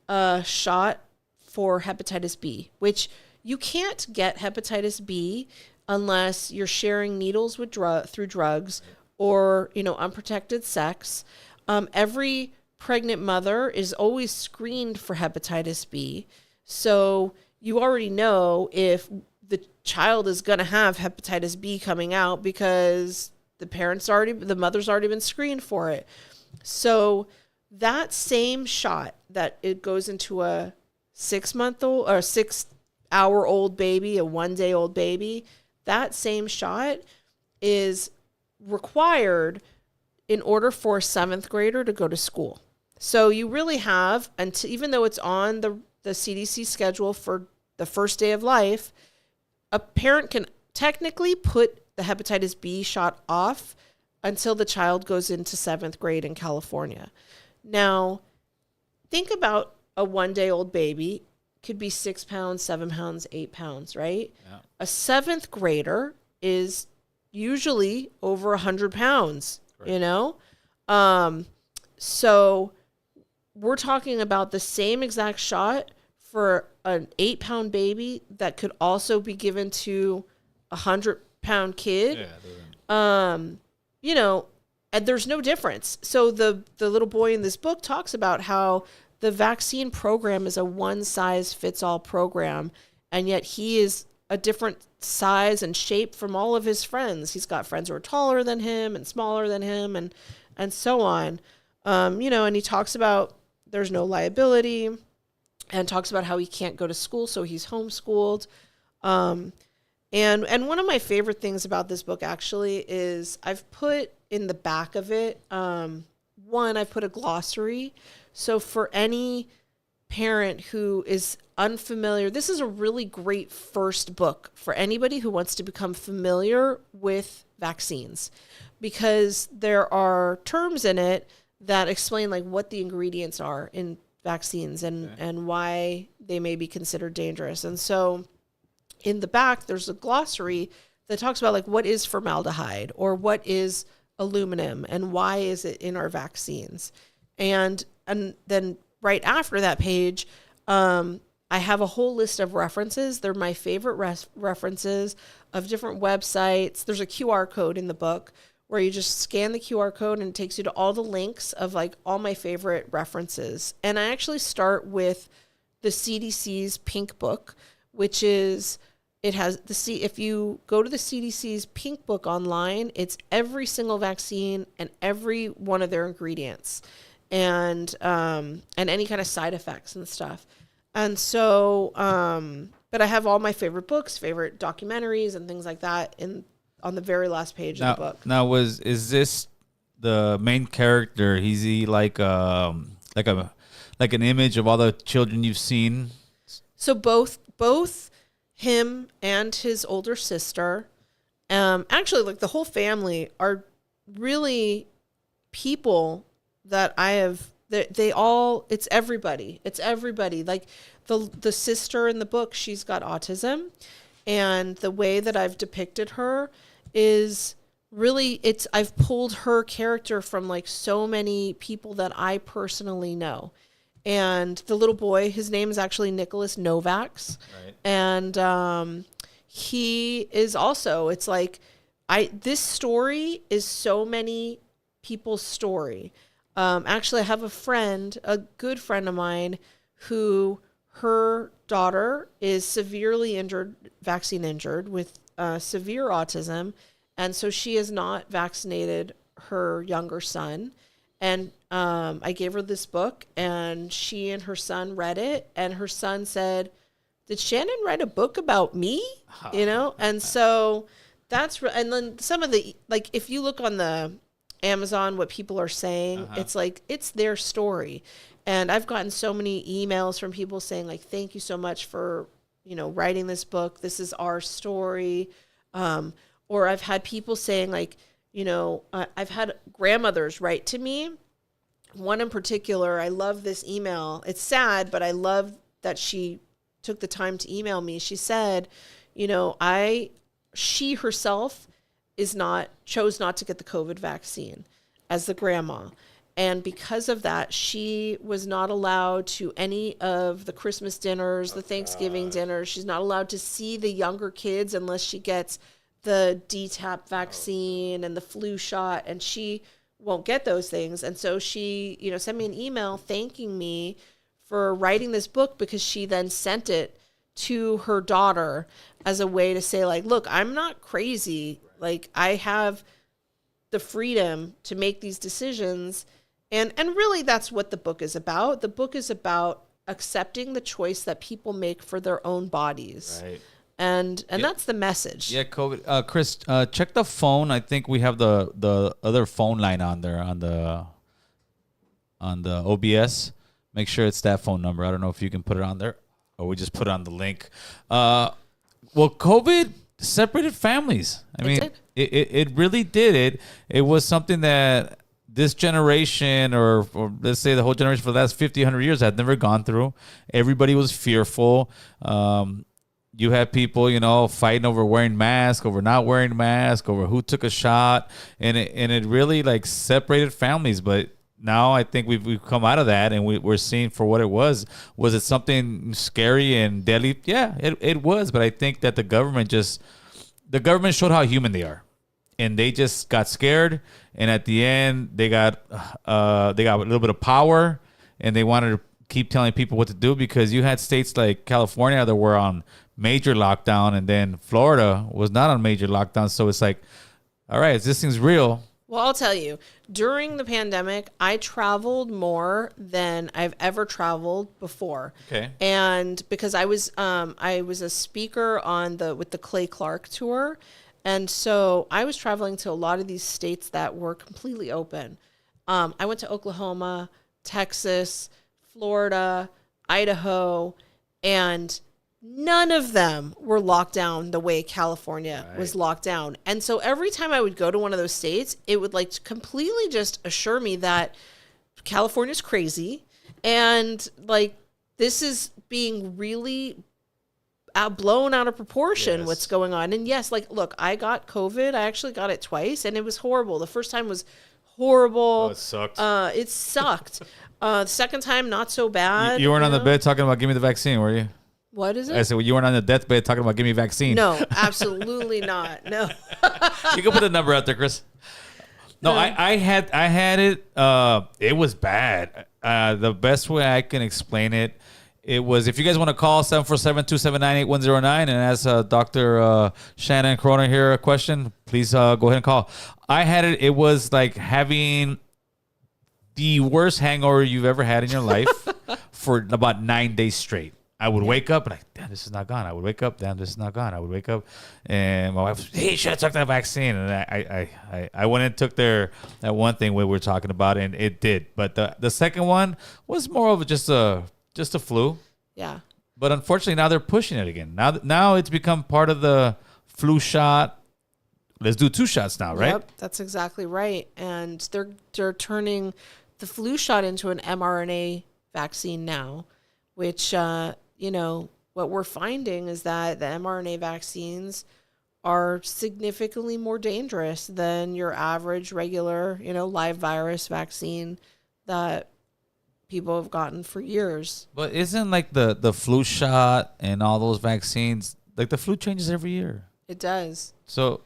S2: a shot for hepatitis B, which you can't get hepatitis B unless you're sharing needles with through drugs or, unprotected sex. Every pregnant mother is always screened for hepatitis B. So you already know if the child is going to have hepatitis B coming out because the mother's already been screened for it. So that same shot that it goes into a 6-month-old or 6-hour-old baby, a 1-day-old baby, that same shot is required in order for a 7th grader to go to school. So you really have, even though it's on the CDC schedule for the first day of life, a parent can technically put the hepatitis B shot off until the child goes into 7th grade in California. Now, think about a 1-day-old baby. Could be 6 pounds, 7 pounds, 8 pounds, right? Yeah. A 7th grader is usually over 100 pounds, right. So we're talking about the same exact shot for an 8-pound baby that could also be given to a 100-pound kid. Yeah, and there's no difference. So the little boy in this book talks about how the vaccine program is a one-size-fits-all program, and yet he is a different size and shape from all of his friends. He's got friends who are taller than him and smaller than him and so on. And he talks about there's no liability and talks about how he can't go to school, so he's homeschooled. And one of my favorite things about this book actually is I've put in the back of it, I put a glossary. So for any parent who is unfamiliar, this is a really great first book for anybody who wants to become familiar with vaccines, because there are terms in it that explain like what the ingredients are in vaccines and why they may be considered dangerous. And so in the back, there's a glossary that talks about like what is formaldehyde or what is aluminum and why is it in our vaccines. And then right after that page, I have a whole list of references. They're my favorite references of different websites. There's a QR code in the book where you just scan the QR code and it takes you to all the links of like all my favorite references. And I actually start with the CDC's Pink Book, which is, if you go to the CDC's Pink Book online, it's every single vaccine and every one of their ingredients and any kind of side effects and stuff. And so, but I have all my favorite books, favorite documentaries and things like that on the very last page of the book.
S1: Now, is this the main character? Is he like an image of all the children you've seen?
S2: So both him and his older sister, actually like the whole family are really people that I have. It's everybody. It's everybody. Like the sister in the book, she's got autism, and the way that I've depicted her is really, I've pulled her character from like so many people that I personally know. And the little boy, his name is actually Nicholas Novaks. Right. And he is also, it's like, this story is so many people's story. Actually, I have a good friend of mine, who her daughter is severely injured, vaccine injured with severe autism. And so she has not vaccinated her younger son. And I gave her this book, and she and her son read it. And her son said, "Did Shannon write a book about me?" And so and then some of the, like, if you look on the Amazon, what people are saying, it's like, it's their story. And I've gotten so many emails from people saying like, "Thank you so much for, writing this book. This is our story." or I've had people saying like, I've had grandmothers write to me. One in particular, I love this email. It's sad, but I love that she took the time to email me. She said, she herself chose not to get the COVID vaccine as the grandma. And because of that, she was not allowed to any of the Christmas dinners, the Thanksgiving dinners. She's not allowed to see the younger kids unless she gets the DTaP vaccine and the flu shot, and she won't get those things. And so she, sent me an email thanking me for writing this book, because she then sent it to her daughter as a way to say, like, look, I'm not crazy. Like, I have the freedom to make these decisions. And really that's what the book is about. The book is about accepting the choice that people make for their own bodies. Right. And that's the message.
S1: Yeah, COVID. Chris, check the phone. I think we have the other phone line on there on the OBS. Make sure it's that phone number. I don't know if you can put it on there, or we just put it on the link. Well, COVID separated families. I mean, it really did. It was something that this generation, or let's say the whole generation for the last 50, 100 years had never gone through. Everybody was fearful. You had people, fighting over wearing masks, over not wearing masks, over who took a shot, and it really like separated families. But now I think we've come out of that, and we're seeing for what it was. Was it something scary and deadly? Yeah, it was. But I think that the government showed how human they are, and they just got scared. And at the end, they got a little bit of power, and they wanted to keep telling people what to do, because you had states like California that were on major lockdown, and then Florida was not on major lockdown. So it's like, all right, this thing's real.
S2: Well, I'll tell you, during the pandemic, I traveled more than I've ever traveled before. Okay. And because I was a speaker with the Clay Clark tour. And so I was traveling to a lot of these states that were completely open. I went to Oklahoma, Texas, Florida, Idaho, and none of them were locked down the way California was locked down. And so every time I would go to one of those states, it would like completely just assure me that California's crazy, and like this is being really blown out of proportion. What's going on. And yes, like, look, I got COVID. I actually got it twice, and it was horrible. The first time was horrible.
S1: Oh, it sucked.
S2: It sucked. The second time, not so bad.
S1: You weren't on the bed talking about give me the vaccine, were you?
S2: What is it?
S1: I said, well, you weren't on the deathbed talking about give me a vaccine.
S2: No, absolutely not. No.
S1: You can put a number out there, Chris. No, I had it. It was bad. The best way I can explain it, it was, if you guys want to call 747-279-8109 and ask Dr. Shannon Kroner here a question, please go ahead and call. I had it. It was like having the worst hangover you've ever had in your life for about 9 days straight. I would wake up and damn, this is not gone. I would wake up, damn, this is not gone. I would wake up, and my wife was, hey, you should have took that vaccine. And I went and took that one thing we were talking about, and it did. But the second one was more of just a flu.
S2: Yeah.
S1: But unfortunately, now they're pushing it again. Now it's become part of the flu shot. Let's do 2 shots now, right?
S2: Yep, that's exactly right. And they're turning the flu shot into an mRNA vaccine now, which what we're finding is that the mRNA vaccines are significantly more dangerous than your average regular, live virus vaccine that people have gotten for years.
S1: But isn't like the flu shot and all those vaccines, like the flu changes every year?
S2: It does.
S1: So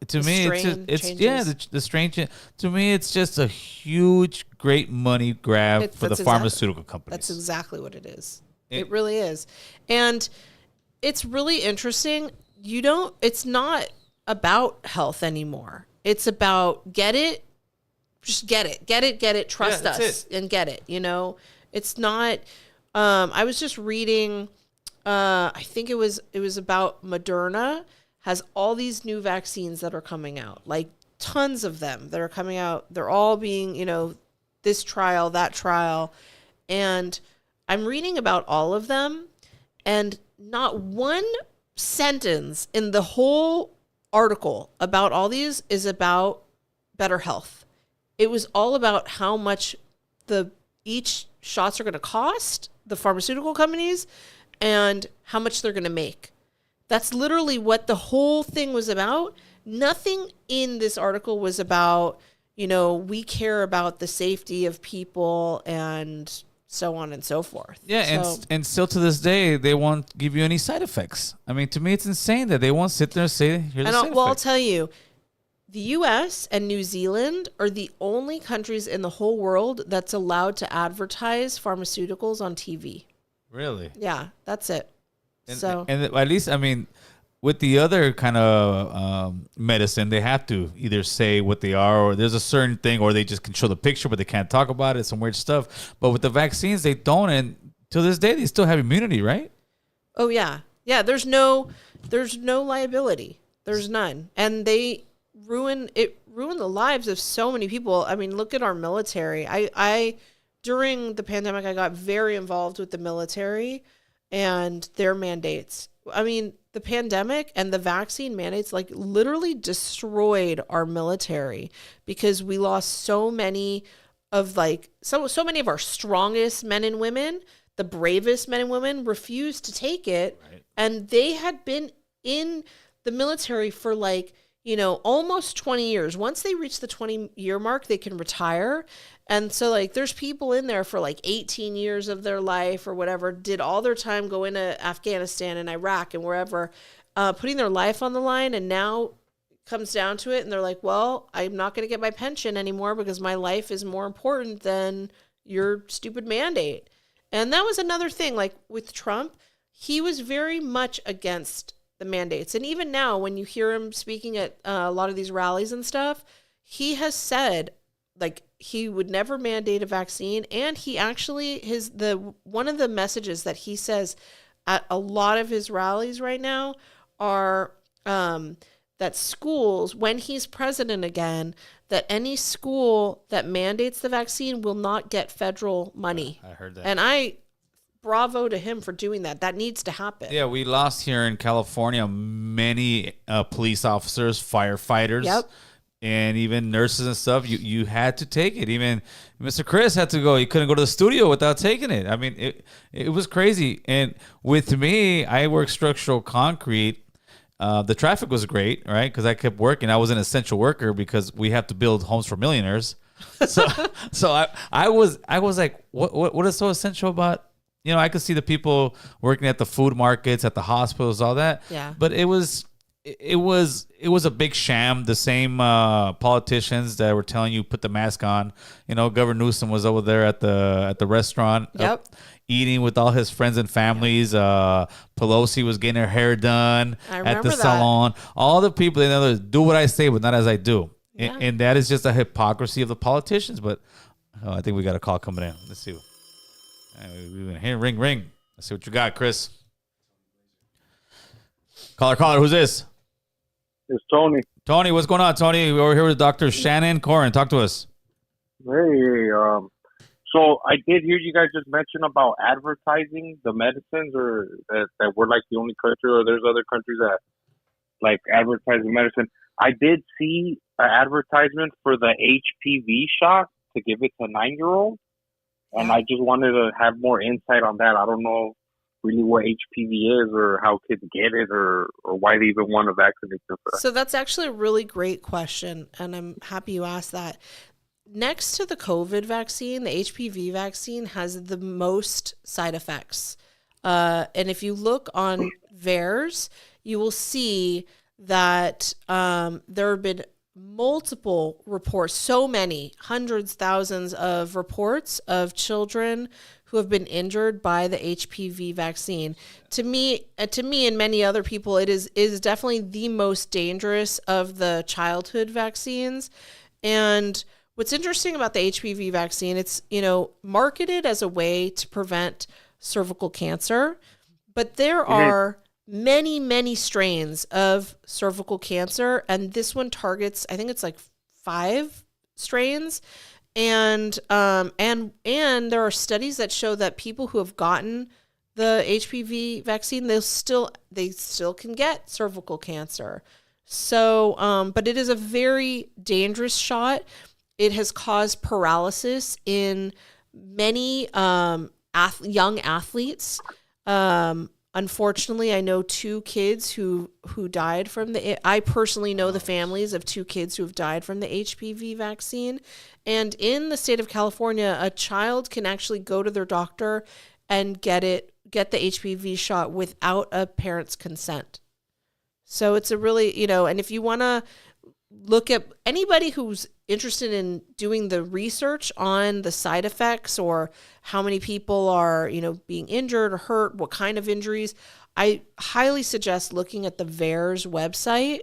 S1: to me, the strain. To me, it's just a huge, great money grab for the pharmaceutical companies.
S2: That's exactly what it is. It really is. And it's really interesting. It's not about health anymore. It's about just get it, trust us and get it. It's not, I was just reading, I think it was about Moderna has all these new vaccines that are coming out, like tons of them that are coming out. They're all being, this trial, that trial. And I'm reading about all of them, and not one sentence in the whole article about all these is about better health. It was all about how much each shots are going to cost, the pharmaceutical companies, and how much they're going to make. That's literally what the whole thing was about. Nothing in this article was about, we care about the safety of people and so on and so forth.
S1: Yeah, and still to this day, they won't give you any side effects. I mean, to me, it's insane that they won't sit there and say, here's the side effects.
S2: I'll tell you, the U.S. and New Zealand are the only countries in the whole world that's allowed to advertise pharmaceuticals on TV.
S1: Really?
S2: Yeah, that's it.
S1: And at least, I mean, with the other kind of medicine, they have to either say what they are, or there's a certain thing, or they just can show the picture, but they can't talk about it. Some weird stuff. But with the vaccines, they don't, and to this day, they still have immunity, right?
S2: Oh yeah, yeah. There's no liability. There's none, and they ruin the lives of so many people. I mean, look at our military. I during the pandemic, I got very involved with the military and their mandates. I mean, the pandemic and the vaccine mandates literally destroyed our military because we lost so many of so many of our strongest men and women, the bravest men and women refused to take it. Right. And they had been in the military for almost 20 years. Once they reach the 20-year mark, they can retire. And so there's people in there for 18 years of their life or whatever, did all their time go into Afghanistan and Iraq and wherever, putting their life on the line. And now comes down to it. And they're like, well, I'm not going to get my pension anymore because my life is more important than your stupid mandate. And that was another thing, with Trump, he was very much against the mandates. And even now, when you hear him speaking at a lot of these rallies and stuff, he has said, he would never mandate a vaccine. And he actually, one of the messages that he says at a lot of his rallies right now are that schools, when he's president again, that any school that mandates the vaccine will not get federal money.
S1: I heard that.
S2: And bravo to him for doing that. That needs to happen.
S1: Yeah, we lost here in California many police officers, firefighters.
S2: Yep.
S1: And even nurses and stuff, you had to take it. Even Mr. Chris had to go. He couldn't go to the studio without taking it. I mean, it was crazy. And with me, I work structural concrete. The traffic was great, right? Because I kept working. I was an essential worker because we have to build homes for millionaires. So I was like, what is so essential about? I could see the people working at the food markets, at the hospitals, all that.
S2: Yeah.
S1: But it was a big sham. The same politicians that were telling you put the mask on. Governor Newsom was over there at the restaurant,
S2: yep,
S1: eating with all his friends and families. Pelosi was getting her hair done at the salon. All the people, do what I say, but not as I do. Yeah. And that is just a hypocrisy of the politicians. But I think we got a call coming in. Let's see. We've been here. Ring. Let's see what you got, Chris. Caller, who's this?
S3: It's Tony.
S1: Tony, what's going on, Tony? We're here with Dr. Shannon Kroner. Talk to us.
S3: Hey, so I did hear you guys just mention about advertising the medicines, or that we're the only country, or there's other countries that advertising medicine. I did see an advertisement for the HPV shot to give it to 9-year-olds, and I just wanted to have more insight on that. I don't know really what HPV is, or how kids get it, or why they even want to vaccinate them for that.
S2: So that's actually a really great question, and I'm happy you asked that. Next to the COVID vaccine, the HPV vaccine has the most side effects. And if you look on VAERS, you will see that there have been multiple reports, so many, hundreds, thousands of reports of children who have been injured by the HPV vaccine. To me and many other people, it is definitely the most dangerous of the childhood vaccines. And what's interesting about the HPV vaccine, it's, marketed as a way to prevent cervical cancer, but there are many, many strains of cervical cancer, and this one targets, I think it's 5 strains. And there are studies that show that people who have gotten the HPV vaccine, they still can get cervical cancer. So, but it is a very dangerous shot. It has caused paralysis in many young athletes. Unfortunately, I know 2 kids who died from I personally know the families of 2 kids who have died from the HPV vaccine. And in the state of California, a child can actually go to their doctor and get the HPV shot without a parent's consent. So it's a really, and if you want to look at anybody who's interested in doing the research on the side effects or how many people are, being injured or hurt, what kind of injuries, I highly suggest looking at the VAERS website.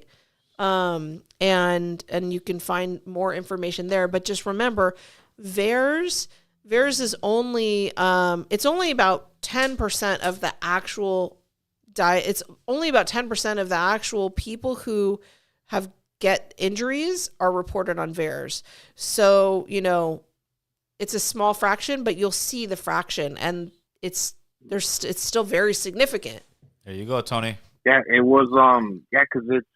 S2: And you can find more information there. But just remember, VAERS is only, it's only about 10% of the actual it's only about 10% of the actual people who get injuries are reported on VAERS. So, it's a small fraction, but you'll see the fraction, and it's still very significant.
S1: There you go, Tony.
S3: Yeah, it was, because it's,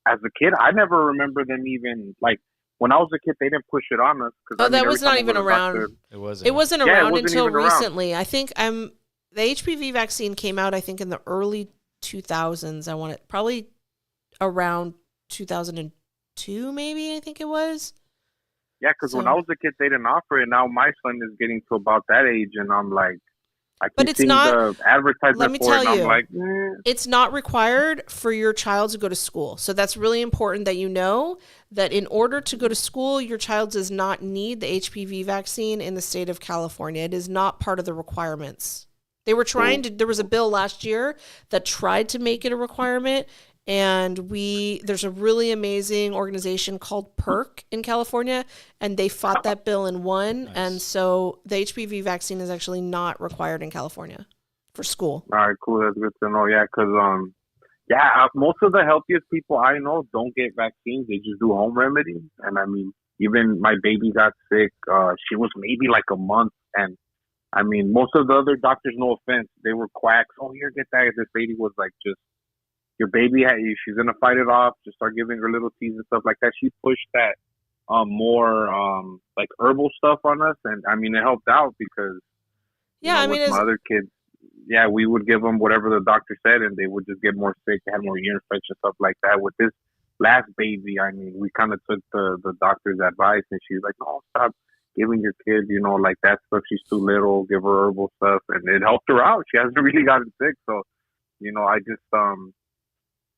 S3: as a kid, I never remember them even, when I was a kid, they didn't push it on us.
S2: That was not even around.
S1: It wasn't.
S2: It wasn't around until
S3: even around.
S2: Recently. I think the HPV vaccine came out, I think, in the early 2000s. Probably around 2002, maybe, I think it was.
S3: Yeah, because when I was a kid, they didn't offer it. Now my son is getting to about that age, and I'm like, I keep seeing the advertisement for it, and I'm like,
S2: It's not required for your child to go to school. So that's really important that you know that in order to go to school, your child does not need the HPV vaccine in the state of California. It is not part of the requirements. They were trying to, there was a bill last year that tried to make it a requirement. And there's a really amazing organization called PERC in California, and they fought that bill and won. Nice. And so the HPV vaccine is actually not required in California for school.
S3: All right, cool. That's good to know. Yeah, because most of the healthiest people I know don't get vaccines. They just do home remedies. And I mean, even my baby got sick. She was maybe like a month. And I mean, most of the other doctors, no offense, they were quacks. Oh, here, get that. This lady was like, just, your baby, she's going to fight it off. Just start giving her little teas and stuff like that. She pushed that more like herbal stuff on us. And I mean, it helped out because with my other kids, we would give them whatever the doctor said and they would just get more sick. They had more ear infection, stuff like that. With this last baby, I mean, we kind of took the doctor's advice and she's like, no, stop giving your kid, like that stuff. She's too little. Give her herbal stuff. And it helped her out. She hasn't really gotten sick. So, I just,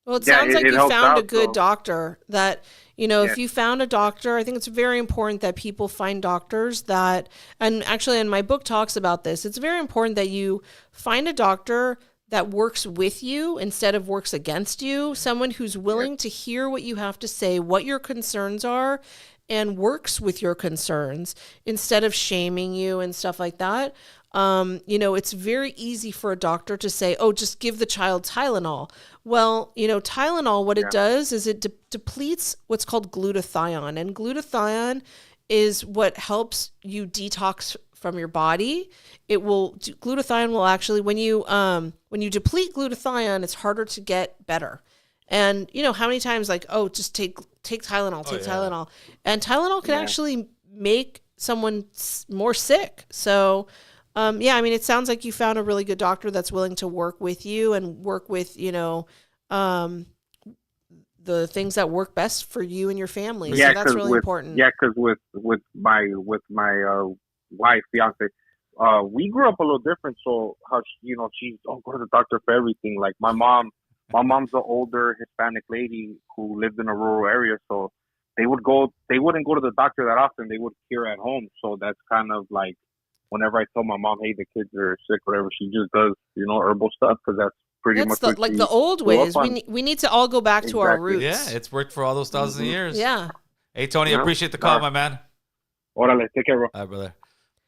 S2: well, it sounds like you found a good doctor that, if you found a doctor, I think it's very important that people find doctors that, and actually in my book talks about this, it's very important that you find a doctor that works with you instead of works against you, someone who's willing to hear what you have to say, what your concerns are, and works with your concerns instead of shaming you and stuff like that. It's very easy for a doctor to say, oh, just give the child Tylenol. Well, Tylenol, what it does is it depletes what's called glutathione. And glutathione is what helps you detox from your body. Glutathione will actually, when you deplete glutathione, it's harder to get better. And how many times just take Tylenol, Tylenol. And Tylenol can actually make someone more sick. So, it sounds like you found a really good doctor that's willing to work with you and work with, the things that work best for you and your family.
S3: Yeah,
S2: so that's really important.
S3: Yeah, because with my wife, fiance, we grew up a little different. So how she's don't go to the doctor for everything. Like my mom's an older Hispanic lady who lived in a rural area, so they wouldn't go to the doctor that often. They would cure at home. So that's kind of like, whenever I tell my mom, hey, the kids are sick, whatever, she just does, herbal stuff because that's pretty much
S2: the old ways. We need to all go back to our roots.
S1: Yeah, it's worked for all those thousands of years.
S2: Yeah.
S1: Hey, Tony, appreciate the call, my man.
S3: Órale, take care, bro.
S1: All right, brother.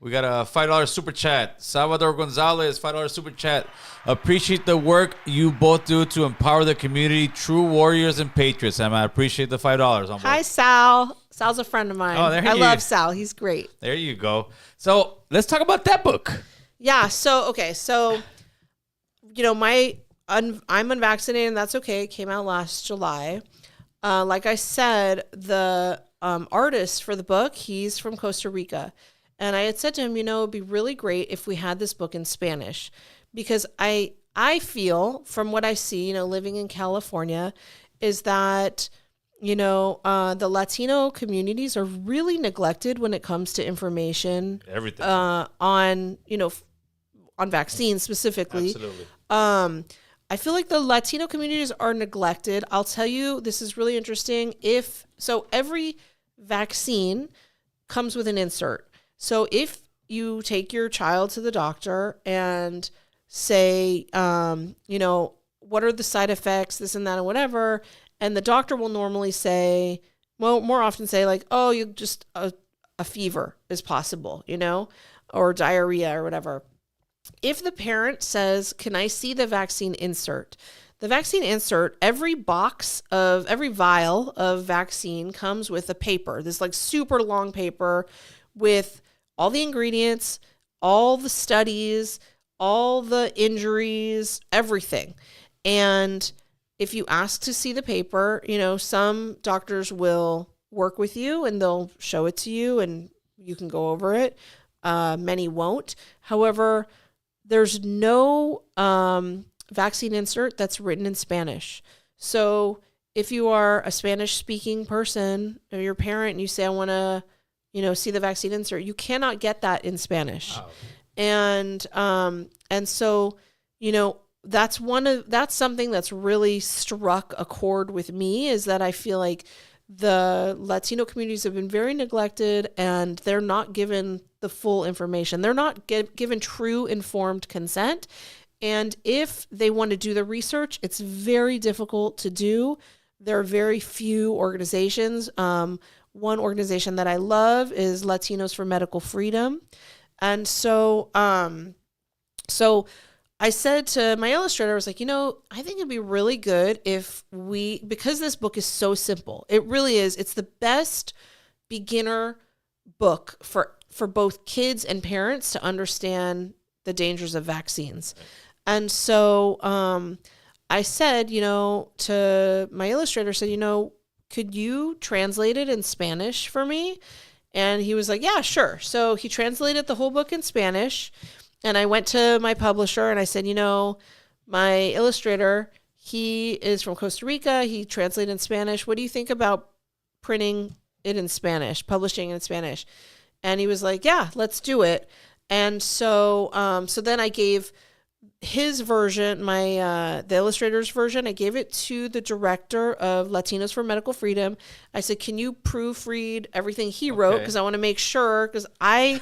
S1: We got a $5 super chat. Salvador Gonzalez, $5 super chat. Appreciate the work you both do to empower the community. True warriors and patriots. I appreciate the $5.
S2: Hi, Sal. Sal's a friend of mine.
S1: Oh, I
S2: love Sal. He's great.
S1: There you go. So let's talk about that book.
S2: Yeah. So I'm unvaccinated, and that's okay. It came out last July. like I said, the artist for the book, he's from Costa Rica. And I had said to him, it'd be really great if we had this book in Spanish, because I feel from what I see, living in California, is that, the Latino communities are really neglected when it comes to information.
S1: Everything.
S2: On vaccines specifically.
S1: Absolutely.
S2: I feel like the Latino communities are neglected. I'll tell you, this is really interesting. Every vaccine comes with an insert. So if you take your child to the doctor and say, what are the side effects, this and that and whatever, and the doctor will normally say, more often say like, oh, you just a fever is possible, or diarrhea or whatever. If the parent says, can I see the vaccine insert? The vaccine insert, every vial of vaccine comes with a paper, this like super long paper with all the ingredients, all the studies, all the injuries, everything. And if you ask to see the paper, some doctors will work with you and they'll show it to you and you can go over it. Many won't. However, there's no vaccine insert that's written in Spanish. So if you are a Spanish-speaking person or your parent and you say, I want to, see the vaccine insert, you cannot get that in Spanish. Oh. And so, that's something that's really struck a chord with me, is that I feel like the Latino communities have been very neglected and they're not given the full information. They're not given true informed consent. And if they want to do the research, it's very difficult to do. There are very few organizations. One organization that I love is Latinos for Medical Freedom. And so I said to my illustrator, I was like, I think it'd be really good if because this book is so simple, it really is. It's the best beginner book for both kids and parents to understand the dangers of vaccines. And so I said, to my illustrator, could you translate it in Spanish for me? And he was like, yeah, sure. So he translated the whole book in Spanish. And I went to my publisher and I said, my illustrator, he is from Costa Rica. He translated in Spanish. What do you think about printing it in Spanish, publishing it in Spanish? And he was like, yeah, let's do it. And so then I gave his version, the illustrator's version, I gave it to the director of Latinos for Medical Freedom. I said, can you proofread everything he wrote? Because I want to make sure, because my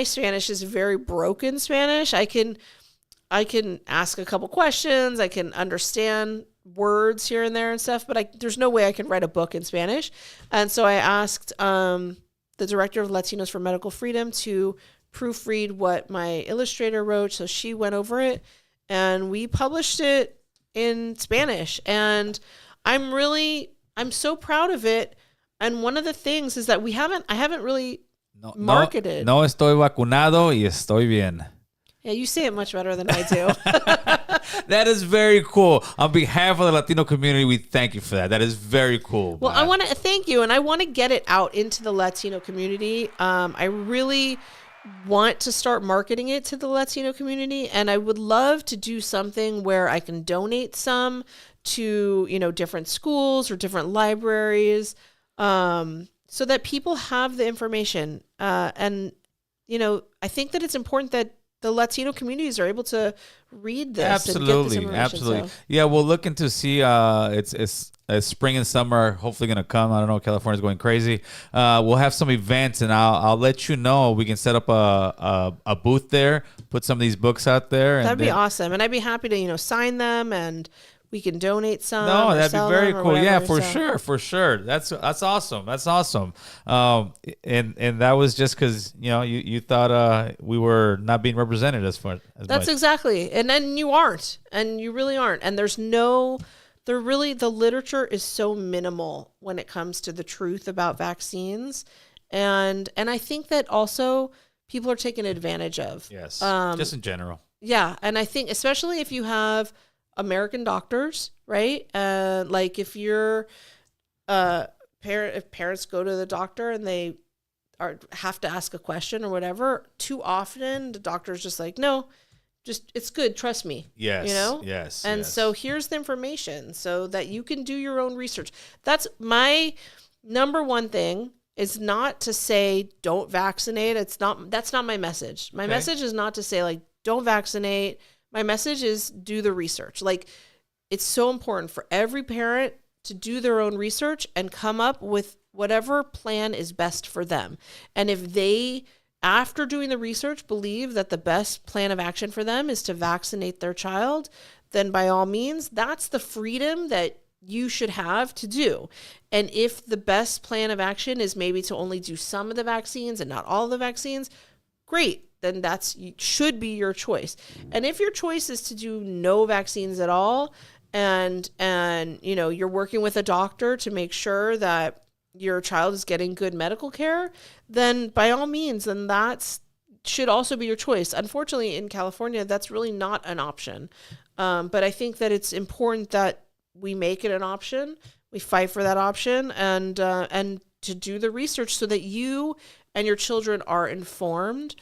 S2: Spanish is very broken Spanish. I can ask a couple questions. I can understand words here and there and stuff, but there's no way I can write a book in Spanish. And so I asked the director of Latinos for Medical Freedom to proofread what my illustrator wrote. So she went over it and we published it in Spanish. And I'm so proud of it. And one of the things is that I haven't really marketed.
S1: No estoy vacunado y estoy bien.
S2: Yeah, you say it much better than I do.
S1: That is very cool. On behalf of the Latino community, we thank you for that. That is very cool.
S2: Well, I want to thank you, and I want to get it out into the Latino community. I really want to start marketing it to the Latino community, and I would love to do something where I can donate some to, different schools or different libraries, so that people have the information. And I think that it's important that the Latino communities are able to read this.
S1: Absolutely,
S2: and get this information.
S1: absolutely.
S2: So.
S1: Yeah, we're looking to see. It's spring and summer hopefully gonna come. I don't know. California's going crazy. We'll have some events, and I'll let you know. We can set up a booth there. Put some of these books out there.
S2: That'd be awesome, and I'd be happy to sign them, and we can donate some.
S1: No, that'd be very cool.
S2: Whatever,
S1: yeah, for sure. That's awesome. That's awesome. And that was just because you thought we were not being represented as much.
S2: That's exactly, and then you aren't, and you really aren't. And the literature is so minimal when it comes to the truth about vaccines, and I think that also people are taken advantage of.
S1: Yes, just in general.
S2: Yeah, and I think especially if you have American doctors, right? Like if you're if parents go to the doctor and they have to ask a question or whatever, too often the doctor's just like, no, just it's good, trust me.
S1: Yes.
S2: You know?
S1: Yes.
S2: And
S1: yes.
S2: so here's the information so that you can do your own research. That's my number one thing, is not to say don't vaccinate. That's not my message. My message is not to say like don't vaccinate. My message is do the research. Like it's so important for every parent to do their own research and come up with whatever plan is best for them. And if they, after doing the research, believe that the best plan of action for them is to vaccinate their child, then by all means, that's the freedom that you should have to do. And if the best plan of action is maybe to only do some of the vaccines and not all of the vaccines, great. Then should be your choice. And if your choice is to do no vaccines at all, and you know, you're working with a doctor to make sure that your child is getting good medical care, then by all means, then that's should also be your choice. Unfortunately, in California, that's really not an option. But I think that it's important that we make it an option. We fight for that option, and to do the research so that you and your children are informed.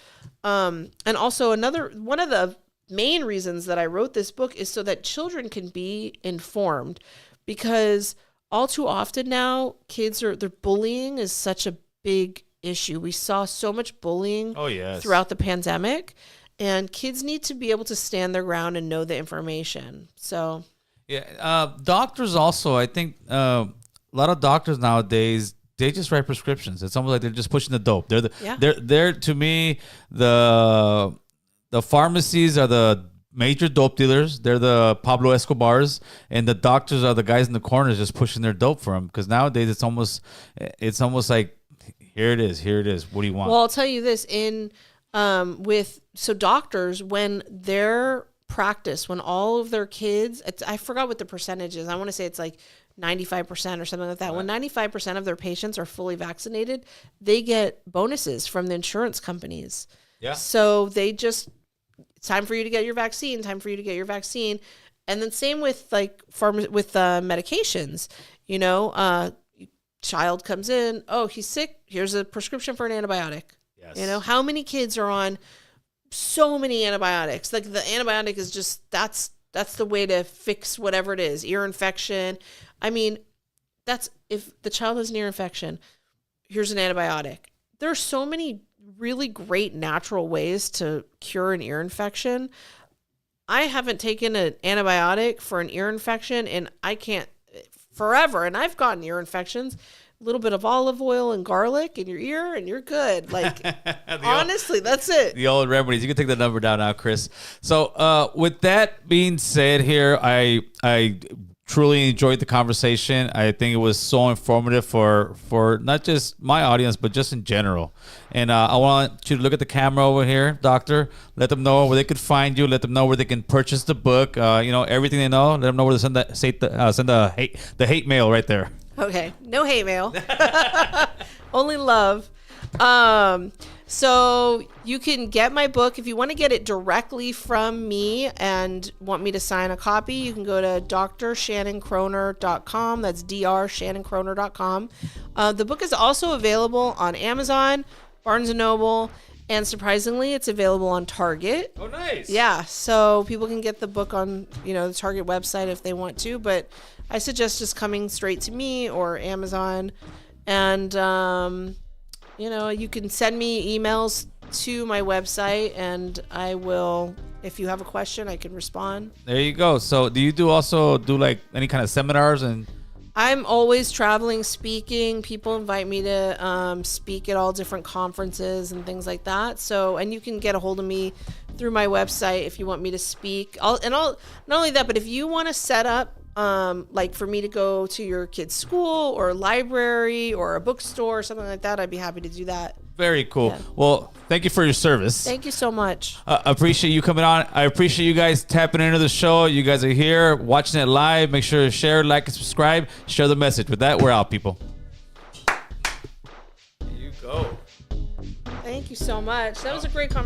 S2: And also one of the main reasons that I wrote this book is so that children can be informed, because all too often now their bullying is such a big issue. We saw so much bullying throughout the pandemic, and kids need to be able to stand their ground and know the information. So
S1: doctors also, I think a lot of doctors nowadays, they just write prescriptions. It's almost like they're just pushing the dope. They're to me, the pharmacies are the major dope dealers. They're the Pablo Escobars, and the doctors are the guys in the corners just pushing their dope for them. Because nowadays it's almost like, here it is. What do you want?
S2: Well, I'll tell you this, doctors, when their practice, when all of their kids, I forgot what the percentage is. I want to say it's like 95% or something like that. Right. When 95% of their patients are fully vaccinated, they get bonuses from the insurance companies.
S1: Yeah.
S2: So it's time for you to get your vaccine, And then same with like medications, you know, child comes in, oh, he's sick, here's a prescription for an antibiotic. Yes. You know, how many kids are on so many antibiotics? Like the antibiotic is just, that's the way to fix whatever it is, ear infection. I mean, if the child has an ear infection, here's an antibiotic. There are so many really great natural ways to cure an ear infection. I haven't taken an antibiotic for an ear infection, and I can't forever. And I've gotten ear infections. A little bit of olive oil and garlic in your ear, and you're good. Like, honestly, that's it.
S1: The old remedies. You can take the number down now, Chris. So with that being said here, I truly enjoyed the conversation. I think it was so informative for not just my audience, but just in general. And I want you to look at the camera over here, Doctor. Let them know where they could find you. Let them know where they can purchase the book. You know, everything they know. Let them know where to send the hate mail right there.
S2: Okay, no hate mail. Only love. So you can get my book. If you want to get it directly from me and want me to sign a copy, you can go to drshannonkroner.com. That's drshannonkroner.com. The book is also available on Amazon, Barnes & Noble, and surprisingly, it's available on Target.
S1: Oh, nice.
S2: Yeah, so people can get the book on, the Target website if they want to, but I suggest just coming straight to me or Amazon. And, you can send me emails to my website, and I will, if you have a question, I can respond.
S1: There you go. So do you also do like any kind of seminars? And
S2: I'm always traveling, speaking. People invite me to speak at all different conferences and things like that. So, and you can get a hold of me through my website if you want me to speak. Not only that, but if you want to set up, like for me to go to your kid's school or library or a bookstore or something like that, I'd be happy to do that.
S1: Very cool.
S2: Yeah.
S1: Well, thank you for your service.
S2: Thank you so much.
S1: I appreciate you coming on. I appreciate you guys tapping into the show. You guys are here watching it live. Make sure to share, like, and subscribe. Share the message. With that, we're out, people. There you go.
S2: Thank you so much. That was a great conversation.